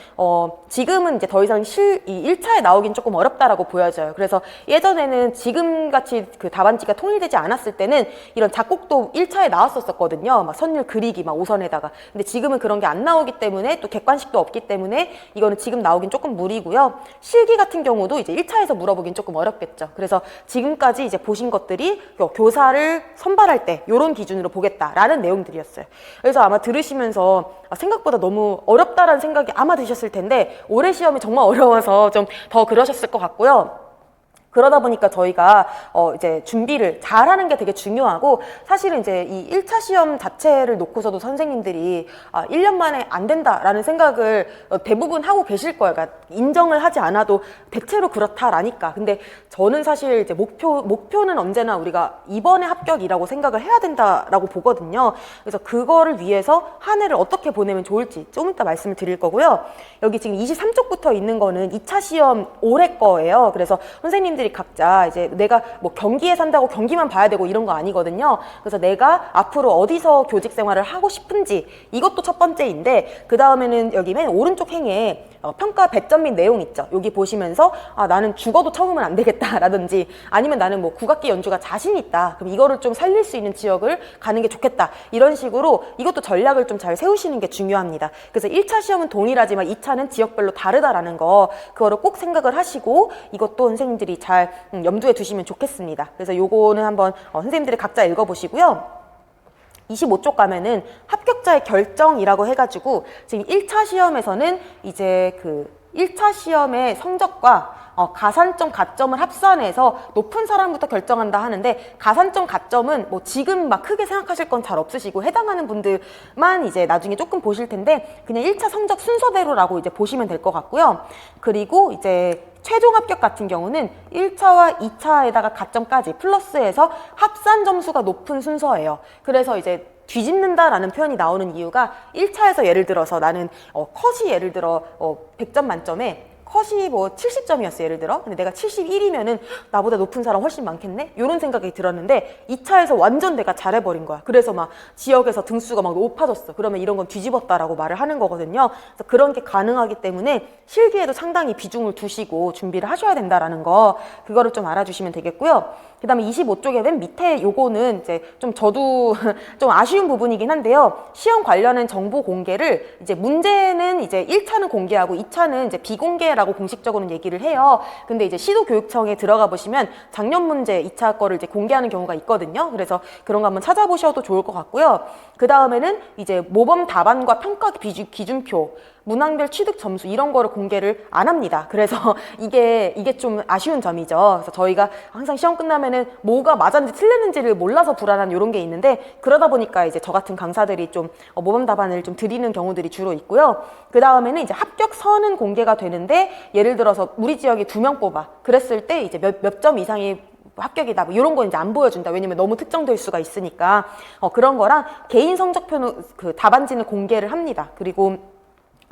지금은 이제 더 이상 이 1차에 나오긴 조금 어렵다라고 보여져요. 그래서 예전에는 지금같이 그 답안지가 통일되지 않았을 때는 이런 작곡도 1차에 나왔었거든요. 막 선율 그리기 막 오선에다가. 근데 지금은 그런 게 안 나오기 때문에, 또 객관식도 없기 때문에 이거는 지금 나오긴 조금 무리고요. 실기 같은 경우도 이제 1차에서 물어보긴 조금 어렵겠죠. 그래서 지금까지 이제 보신 것들이 교사를 선발할 때 이런 기준으로 보겠다라는 내용들이었어요. 그래서 아마 들으시면서 생각보다 너무 어렵다라는 생각이 아마 드셨을 텐데, 올해 시험이 정말 어려워서 좀 더 그러셨을 것 같고요. 그러다 보니까 저희가 이제 준비를 잘하는 게 되게 중요하고, 사실은 이제 이 1차 시험 자체를 놓고서도 선생님들이 1년 만에 안 된다라는 생각을 대부분 하고 계실 거예요. 그러니까 인정을 하지 않아도 대체로 그렇다라니까. 근데 저는 사실 이제 목표는 언제나 우리가 이번에 합격이라고 생각을 해야 된다라고 보거든요. 그래서 그거를 위해서 한 해를 어떻게 보내면 좋을지 좀 이따 말씀을 드릴 거고요. 여기 지금 23쪽부터 있는 거는 2차 시험 올해 거예요. 그래서 선생님들이 각자 이제 내가 뭐 경기에 산다고 경기만 봐야 되고 이런 거 아니거든요. 그래서 내가 앞으로 어디서 교직 생활을 하고 싶은지, 이것도 첫 번째인데, 그 다음에는 여기 맨 오른쪽 행에 평가 배점 및 내용 있죠. 여기 보시면서 나는 죽어도 처음은 안 되겠다라든지, 아니면 나는 뭐 국악기 연주가 자신 있다, 그럼 이거를 좀 살릴 수 있는 지역을 가는 게 좋겠다, 이런 식으로 이것도 전략을 좀 잘 세우시는 게 중요합니다. 그래서 1차 시험은 동일하지만 2차는 지역별로 다르다라는 거, 그거를 꼭 생각을 하시고 이것도 선생님들이 잘 염두에 두시면 좋겠습니다. 그래서 요거는 한번 선생님들이 각자 읽어보시고요. 25쪽 가면은 합격자의 결정이라고 해가지고, 지금 1차 시험에서는 이제 그 1차 시험의 성적과 가산점, 가점을 합산해서 높은 사람부터 결정한다 하는데, 가산점, 가점은 뭐 지금 막 크게 생각하실 건 잘 없으시고 해당하는 분들만 이제 나중에 조금 보실 텐데, 그냥 1차 성적 순서대로라고 이제 보시면 될 것 같고요. 그리고 이제 최종 합격 같은 경우는 1차와 2차에다가 가점까지 플러스해서 합산 점수가 높은 순서예요. 그래서 이제 뒤집는다라는 표현이 나오는 이유가, 1차에서 예를 들어서 나는 컷이 예를 들어 100점 만점에 컷이 뭐 70점이었어 예를 들어. 근데 내가 71이면은 나보다 높은 사람 훨씬 많겠네? 이런 생각이 들었는데, 2차에서 완전 내가 잘해버린 거야. 그래서 막 지역에서 등수가 막 높아졌어. 그러면 이런 건 뒤집었다라고 말을 하는 거거든요. 그래서 그런 게 가능하기 때문에 실기에도 상당히 비중을 두시고 준비를 하셔야 된다라는 거, 그거를 좀 알아주시면 되겠고요. 그 다음에 25쪽에 맨 밑에 요거는 이제 좀 저도 좀 아쉬운 부분이긴 한데요. 시험 관련한 정보 공개를 이제 문제는 이제 1차는 공개하고 2차는 이제 비공개라고 공식적으로는 얘기를 해요. 근데 이제 시도교육청에 들어가 보시면 작년 문제 2차 거를 이제 공개하는 경우가 있거든요. 그래서 그런 거 한번 찾아보셔도 좋을 것 같고요. 그 다음에는 이제 모범 답안과 평가 기준표, 문항별 취득 점수, 이런 거를 공개를 안 합니다. 그래서 이게 좀 아쉬운 점이죠. 그래서 저희가 항상 시험 끝나면은 뭐가 맞았는지 틀렸는지를 몰라서 불안한 이런 게 있는데, 그러다 보니까 이제 저 같은 강사들이 좀 모범 답안을 좀 드리는 경우들이 주로 있고요. 그 다음에는 이제 합격선은 공개가 되는데, 예를 들어서 우리 지역에 2명 뽑아. 그랬을 때 이제 몇 점 이상이 합격이다, 뭐 이런 거 이제 안 보여준다. 왜냐면 너무 특정될 수가 있으니까. 그런 거랑 개인 성적표는 그 답안지는 공개를 합니다. 그리고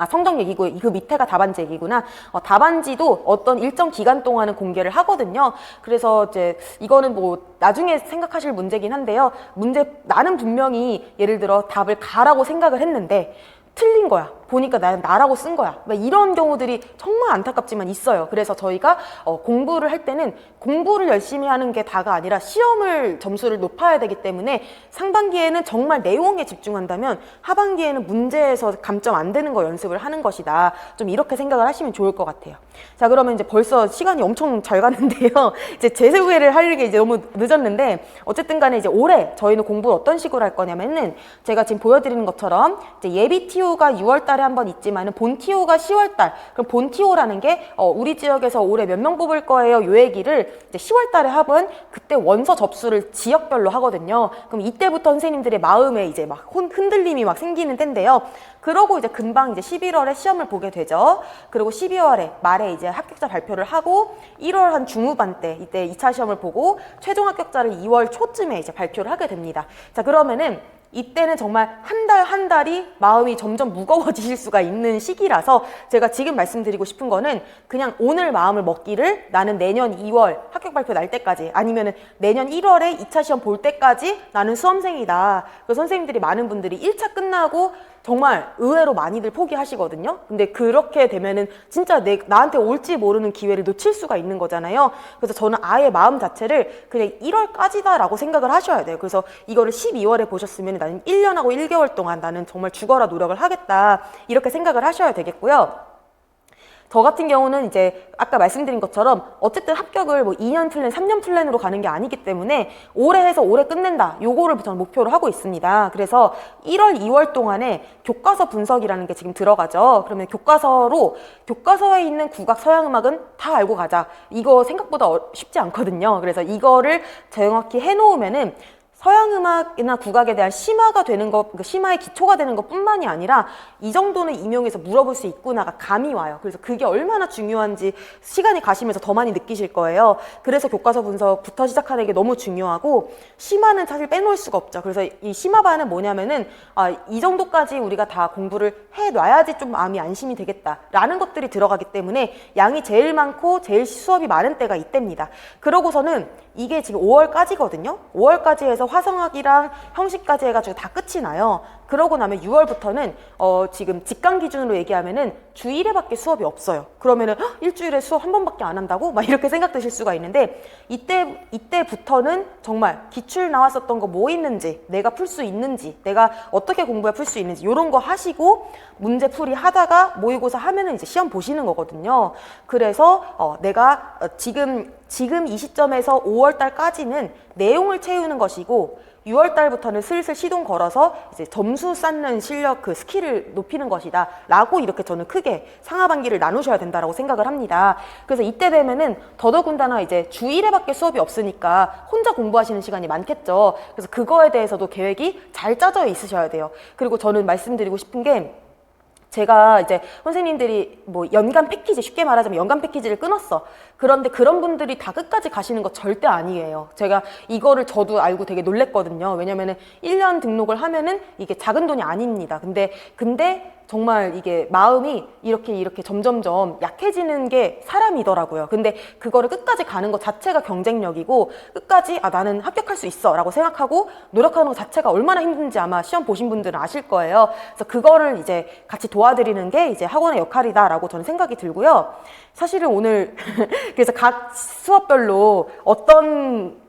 성적 얘기고, 그 밑에가 답안지 얘기구나. 답안지도 어떤 일정 기간 동안은 공개를 하거든요. 그래서 이제 이거는 뭐 나중에 생각하실 문제긴 한데요. 나는 분명히 예를 들어 답을 가라고 생각을 했는데 틀린 거야. 보니까 나라고 쓴 거야. 이런 경우들이 정말 안타깝지만 있어요. 그래서 저희가 공부를 할 때는 공부를 열심히 하는 게 다가 아니라 시험을 점수를 높아야 되기 때문에, 상반기에는 정말 내용에 집중한다면 하반기에는 문제에서 감점 안 되는 거 연습을 하는 것이다. 좀 이렇게 생각을 하시면 좋을 것 같아요. 자, 그러면 이제 벌써 시간이 엄청 잘 가는데요. 이제 제 소개를 할 게 이제 너무 늦었는데, 어쨌든 간에 이제 올해 저희는 공부를 어떤 식으로 할 거냐면은, 제가 지금 보여드리는 것처럼 이제 예비 TO가 6월 달에 한번 있지만은 본 TO가 10월 달. 그럼 본 TO라는 게 우리 지역에서 올해 몇 명 뽑을 거예요, 요 얘기를 이제 10월 달에 하면 그때 원서 접수를 지역별로 하거든요. 그럼 이때부터 선생님들의 마음에 이제 막 흔들림이 막 생기는 때인데요. 그러고 이제 금방 이제 11월에 시험을 보게 되죠. 그리고 12월에 말에 이제 합격자 발표를 하고, 1월 한 중후반 때 이때 2차 시험을 보고 최종 합격자를 2월 초쯤에 이제 발표를 하게 됩니다. 자, 그러면은 이때는 정말 한 달 한 달이 마음이 점점 무거워지실 수가 있는 시기라서, 제가 지금 말씀드리고 싶은 거는 그냥 오늘 마음을 먹기를, 나는 내년 2월 합격 발표 날 때까지, 아니면은 내년 1월에 2차 시험 볼 때까지 나는 수험생이다. 그래서 선생님들이, 많은 분들이 1차 끝나고 정말 의외로 많이들 포기하시거든요. 근데 그렇게 되면은 진짜 나한테 올지 모르는 기회를 놓칠 수가 있는 거잖아요. 그래서 저는 아예 마음 자체를 그냥 1월까지다라고 생각을 하셔야 돼요. 그래서 이거를 12월에 보셨으면 나는 1년하고 1개월 동안 나는 정말 죽어라 노력을 하겠다, 이렇게 생각을 하셔야 되겠고요. 저 같은 경우는 이제 아까 말씀드린 것처럼 어쨌든 합격을 뭐 2년 플랜, 3년 플랜으로 가는 게 아니기 때문에 올해 해서 올해 끝낸다. 요거를 저는 목표로 하고 있습니다. 그래서 1월, 2월 동안에 교과서 분석이라는 게 지금 들어가죠. 그러면 교과서에 있는 국악, 서양음악은 다 알고 가자. 이거 생각보다 쉽지 않거든요. 그래서 이거를 정확히 해놓으면은 서양음악이나 국악에 대한 심화가 되는 것, 심화의 기초가 되는 것 뿐만이 아니라 이 정도는 임용해서 물어볼 수 있구나가 감이 와요. 그래서 그게 얼마나 중요한지 시간이 가시면서 더 많이 느끼실 거예요. 그래서 교과서 분석부터 시작하는 게 너무 중요하고, 심화는 사실 빼놓을 수가 없죠. 그래서 이 심화반은 뭐냐면은 이 정도까지 우리가 다 공부를 해놔야지 좀 마음이 안심이 되겠다라는 것들이 들어가기 때문에 양이 제일 많고 제일 수업이 많은 때가 이때입니다. 그러고서는 이게 지금 5월까지거든요. 5월까지 해서 화성학이랑 형식까지 해가지고 다 끝이 나요. 그러고 나면 6월부터는 지금 직강 기준으로 얘기하면은 주 1회밖에 수업이 없어요. 그러면은 일주일에 수업 한 번밖에 안 한다고? 막 이렇게 생각되실 수가 있는데, 이때부터는 정말 기출 나왔었던 거 뭐 있는지, 내가 풀 수 있는지, 내가 어떻게 공부해 풀 수 있는지 이런 거 하시고 문제풀이 하다가 모의고사 하면은 이제 시험 보시는 거거든요. 그래서 내가 지금 이 시점에서 5월 달까지는 내용을 채우는 것이고, 6월 달부터는 슬슬 시동 걸어서 이제 점수 쌓는 실력, 그 스킬을 높이는 것이다 라고 이렇게 저는 크게 상하반기를 나누셔야 된다라고 생각을 합니다. 그래서 이때 되면은 더더군다나 이제 주 1회밖에 수업이 없으니까 혼자 공부하시는 시간이 많겠죠. 그래서 그거에 대해서도 계획이 잘 짜져 있으셔야 돼요. 그리고 저는 말씀드리고 싶은 게, 제가 이제 선생님들이 뭐 연간 패키지, 쉽게 말하자면 연간 패키지를 끊었어. 그런데 그런 분들이 다 끝까지 가시는 거 절대 아니에요. 제가 이거를 저도 알고 되게 놀랬거든요. 왜냐면은 1년 등록을 하면은 이게 작은 돈이 아닙니다. 근데 정말 이게 마음이 이렇게 점점점 약해지는 게 사람이더라고요. 근데 그거를 끝까지 가는 것 자체가 경쟁력이고, 끝까지 나는 합격할 수 있어 라고 생각하고 노력하는 것 자체가 얼마나 힘든지 아마 시험 보신 분들은 아실 거예요. 그래서 그거를 이제 같이 도와드리는 게 이제 학원의 역할이다 라고 저는 생각이 들고요. 사실은 오늘 그래서 각 수업별로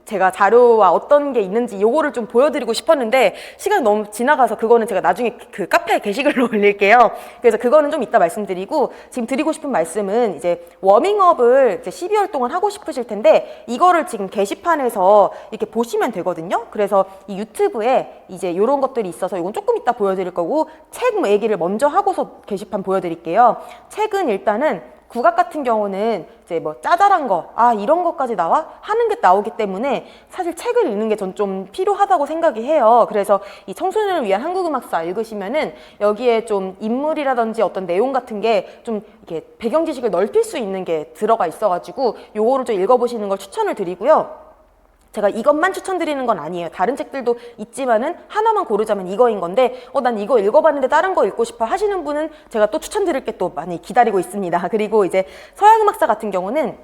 제가 자료와 어떤 게 있는지 요거를 좀 보여드리고 싶었는데 시간이 너무 지나가서 그거는 제가 나중에 그 카페에 게시글로 올릴게요. 그래서 그거는 좀 이따 말씀드리고, 지금 드리고 싶은 말씀은 이제 워밍업을 이제 12월 동안 하고 싶으실 텐데 이거를 지금 게시판에서 이렇게 보시면 되거든요. 그래서 이 유튜브에 이제 요런 것들이 있어서 이건 조금 이따 보여드릴 거고, 책 얘기를 먼저 하고서 게시판 보여드릴게요. 책은 일단은 국악 같은 경우는 이제 뭐 짜잘한 거, 이런 것까지 하는 게 나오기 때문에 사실 책을 읽는 게 전 좀 필요하다고 생각이 해요. 그래서 이 청소년을 위한 한국음악사 읽으시면은 여기에 좀 인물이라든지 어떤 내용 같은 게 좀 이렇게 배경 지식을 넓힐 수 있는 게 들어가 있어가지고 요거를 좀 읽어보시는 걸 추천을 드리고요. 제가 이것만 추천드리는 건 아니에요. 다른 책들도 있지만은 하나만 고르자면 이거인 건데 난 이거 읽어봤는데 다른 거 읽고 싶어 하시는 분은 제가 또 추천드릴 게 또 많이 기다리고 있습니다. 그리고 이제 서양음악사 같은 경우는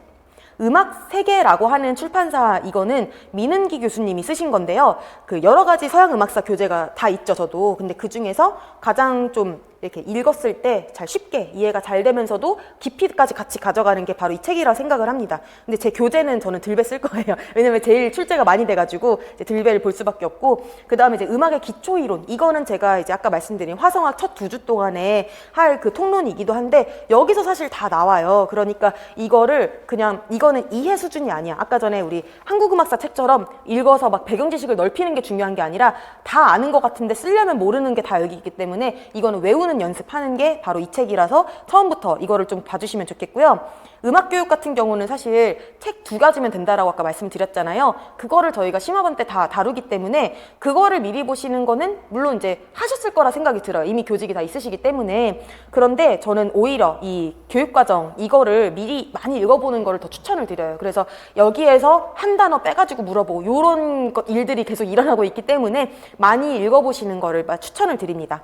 음악 세계라고 하는 출판사, 이거는 민은기 교수님이 쓰신 건데요. 그 여러 가지 서양음악사 교재가 다 있죠, 저도. 근데 그 중에서 가장 좀 이렇게 읽었을 때 잘 쉽게 이해가 잘 되면서도 깊이까지 같이 가져가는 게 바로 이 책이라 생각을 합니다. 근데 제 교재는 저는 들배 쓸 거예요. 왜냐면 제일 출제가 많이 돼가지고 이제 들배를 볼 수밖에 없고, 그 다음에 이제 음악의 기초 이론, 이거는 제가 이제 아까 말씀드린 화성학 첫 2주 동안에 할 그 통론이기도 한데 여기서 사실 다 나와요. 그러니까 이거는 이해 수준이 아니야. 아까 전에 우리 한국음악사 책처럼 읽어서 막 배경 지식을 넓히는 게 중요한 게 아니라 다 아는 것 같은데 쓰려면 모르는 게 다 여기 있기 때문에 이거는 외우는 연습하는 게 바로 이 책이라서 처음부터 이거를 좀 봐주시면 좋겠고요. 음악교육 같은 경우는 사실 책 2가지면 된다라고 아까 말씀드렸잖아요. 그거를 저희가 심화반 때 다 다루기 때문에 그거를 미리 보시는 거는 물론 이제 하셨을 거라 생각이 들어요. 이미 교직이 다 있으시기 때문에. 그런데 저는 오히려 이 교육과정 이거를 미리 많이 읽어보는 거를 더 추천을 드려요. 그래서 여기에서 한 단어 빼가지고 물어보고 이런 일들이 계속 일어나고 있기 때문에 많이 읽어보시는 거를 추천을 드립니다.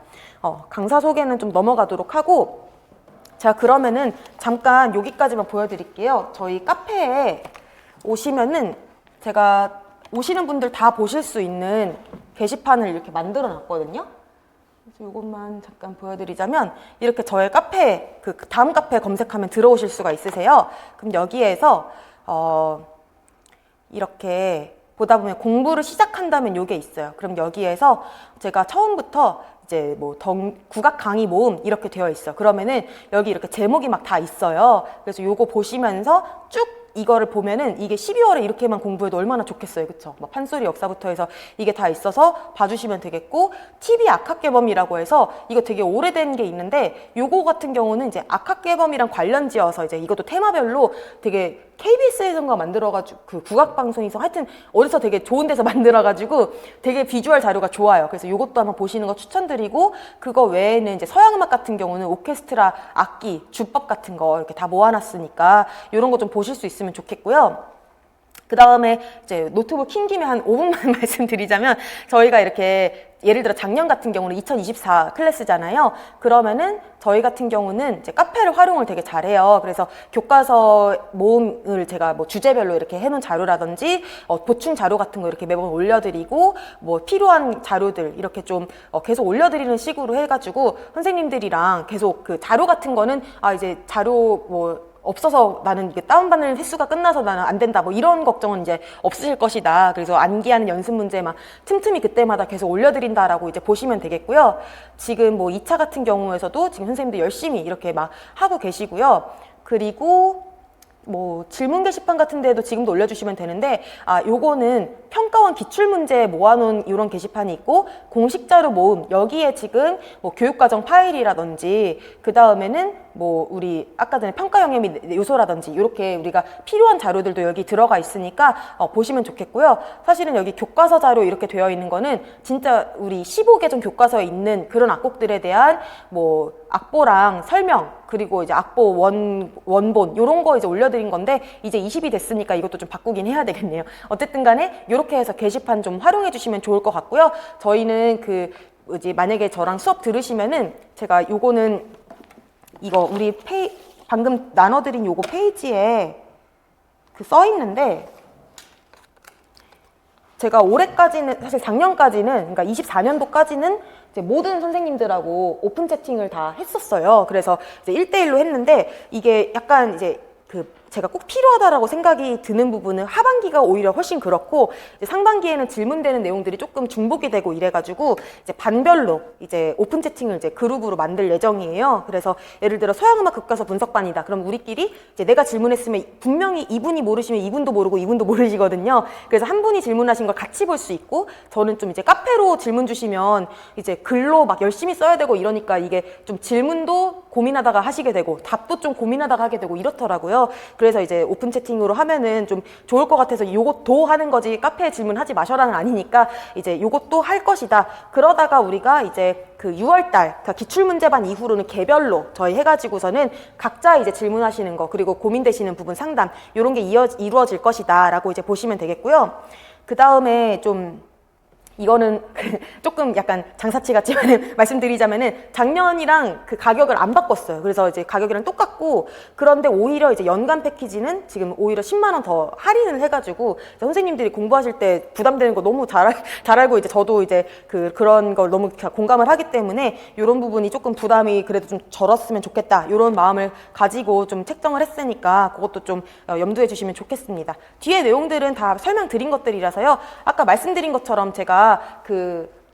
강사 소개는 좀 넘어가도록 하고, 자, 그러면은 잠깐 여기까지만 보여드릴게요. 저희 카페에 오시면은 제가 오시는 분들 다 보실 수 있는 게시판을 이렇게 만들어 놨거든요. 그래서 이것만 잠깐 보여드리자면 이렇게 저의 카페, 그 다음 카페 검색하면 들어오실 수가 있으세요. 그럼 여기에서 이렇게 보다 보면 공부를 시작한다면 요게 있어요. 그럼 여기에서 제가 처음부터 이제 뭐 국악 강의 모음 이렇게 되어 있어. 그러면은 여기 이렇게 제목이 막 다 있어요. 그래서 요거 보시면서 쭉 이거를 보면은 이게 12월에 이렇게만 공부해도 얼마나 좋겠어요. 그쵸? 막 판소리 역사부터 해서 이게 다 있어서 봐주시면 되겠고, TV 악학개범이라고 해서 이거 되게 오래된 게 있는데, 요거 같은 경우는 이제 악학개범이랑 관련 지어서 이제 이것도 테마별로 되게 KBS에선가 만들어가지고 그 국악방송에서 하여튼 어디서 되게 좋은 데서 만들어가지고 되게 비주얼 자료가 좋아요. 그래서 요것도 한번 보시는 거 추천드리고, 그거 외에는 이제 서양음악 같은 경우는 오케스트라 악기, 주법 같은 거 이렇게 다 모아놨으니까 요런 거 좀 보실 수 있으면 좋겠고요. 그 다음에 이제 노트북 킨 김에 한 5분만 말씀드리자면, 저희가 이렇게 예를 들어 작년 같은 경우는 2024 클래스잖아요. 그러면은 저희 같은 경우는 이제 카페를 활용을 되게 잘해요. 그래서 교과서 모음을 제가 뭐 주제별로 이렇게 해놓은 자료라든지 보충 자료 같은 거 이렇게 매번 올려드리고, 뭐 필요한 자료들 이렇게 좀 계속 올려드리는 식으로 해가지고 선생님들이랑 계속 그 자료 같은 거는 이제 자료 뭐 없어서 나는 이게 다운받는 횟수가 끝나서 나는 안 된다 뭐 이런 걱정은 이제 없으실 것이다. 그래서 암기하는 연습 문제 막 틈틈이 그때마다 계속 올려드린다라고 이제 보시면 되겠고요. 지금 뭐 2차 같은 경우에서도 지금 선생님들 열심히 이렇게 막 하고 계시고요. 그리고 뭐 질문 게시판 같은 데도 지금도 올려주시면 되는데, 요거는 평가원 기출문제 모아놓은 이런 게시판이 있고, 공식 자료 모음 여기에 지금 뭐 교육과정 파일이라든지, 그 다음에는 뭐 우리 아까 전에 평가 영역 및 요소라든지 이렇게 우리가 필요한 자료들도 여기 들어가 있으니까 보시면 좋겠고요. 사실은 여기 교과서 자료 이렇게 되어 있는 거는 진짜 우리 15개정 교과서에 있는 그런 악곡들에 대한 뭐 악보랑 설명, 그리고 이제 악보 원본 요런 거 이제 올려드린 건데, 이제 20이 됐으니까 이것도 좀 바꾸긴 해야 되겠네요. 어쨌든 간에 이렇게 해서 게시판 좀 활용해 주시면 좋을 것 같고요. 저희는 만약에 저랑 수업 들으시면은 제가 요거는 이거 우리 방금 나눠드린 요거 페이지에 써 있는데, 제가 올해까지는, 사실 작년까지는, 그러니까 24년도까지는 이제 모든 선생님들하고 오픈 채팅을 다 했었어요. 그래서 이제 1대1로 했는데, 이게 약간 이제 제가 꼭 필요하다라고 생각이 드는 부분은 하반기가 오히려 훨씬 그렇고, 이제 상반기에는 질문되는 내용들이 조금 중복이 되고 이래가지고 이제 반별로 이제 오픈 채팅을 이제 그룹으로 만들 예정이에요. 그래서 예를 들어 서양음악 교과서 분석반이다. 그럼 우리끼리 이제 내가 질문했으면 분명히 이분이 모르시면 이분도 모르고 이분도 모르시거든요. 그래서 한 분이 질문하신 걸 같이 볼 수 있고, 저는 좀 이제 카페로 질문 주시면 이제 글로 막 열심히 써야 되고 이러니까 이게 좀 질문도 고민하다가 하시게 되고 답도 좀 고민하다가 하게 되고 이렇더라고요. 그래서 이제 오픈 채팅으로 하면은 좀 좋을 것 같아서 요것도 하는 거지, 카페에 질문하지 마셔라는 아니니까 이제 요것도 할 것이다. 그러다가 우리가 이제 그 6월달, 그러니까 기출문제반 이후로는 개별로 저희 해가지고서는 각자 이제 질문하시는 거, 그리고 고민되시는 부분 상담, 요런 게 이루어질 것이다 라고 이제 보시면 되겠고요. 그 다음에 좀 이거는 조금 약간 장사치 같지만 말씀드리자면은 작년이랑 그 가격을 안 바꿨어요. 그래서 이제 가격이랑 똑같고, 그런데 오히려 이제 연간 패키지는 지금 오히려 10만 원 더 할인을 해가지고 선생님들이 공부하실 때 부담되는 거 너무 잘 알고, 이제 저도 이제 그런 걸 너무 공감을 하기 때문에 이런 부분이 조금 부담이 그래도 좀 절었으면 좋겠다, 이런 마음을 가지고 좀 책정을 했으니까 그것도 좀 염두해 주시면 좋겠습니다. 뒤에 내용들은 다 설명드린 것들이라서요. 아까 말씀드린 것처럼 제가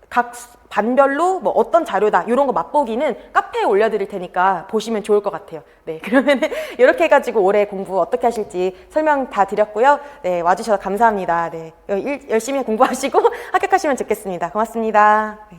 각 반별로 뭐 어떤 자료다 이런 거 맛보기는 카페에 올려드릴 테니까 보시면 좋을 것 같아요. 네, 그러면 이렇게 해가지고 올해 공부 어떻게 하실지 설명 다 드렸고요. 네, 와주셔서 감사합니다. 네, 열심히 공부하시고 합격하시면 좋겠습니다. 고맙습니다. 네.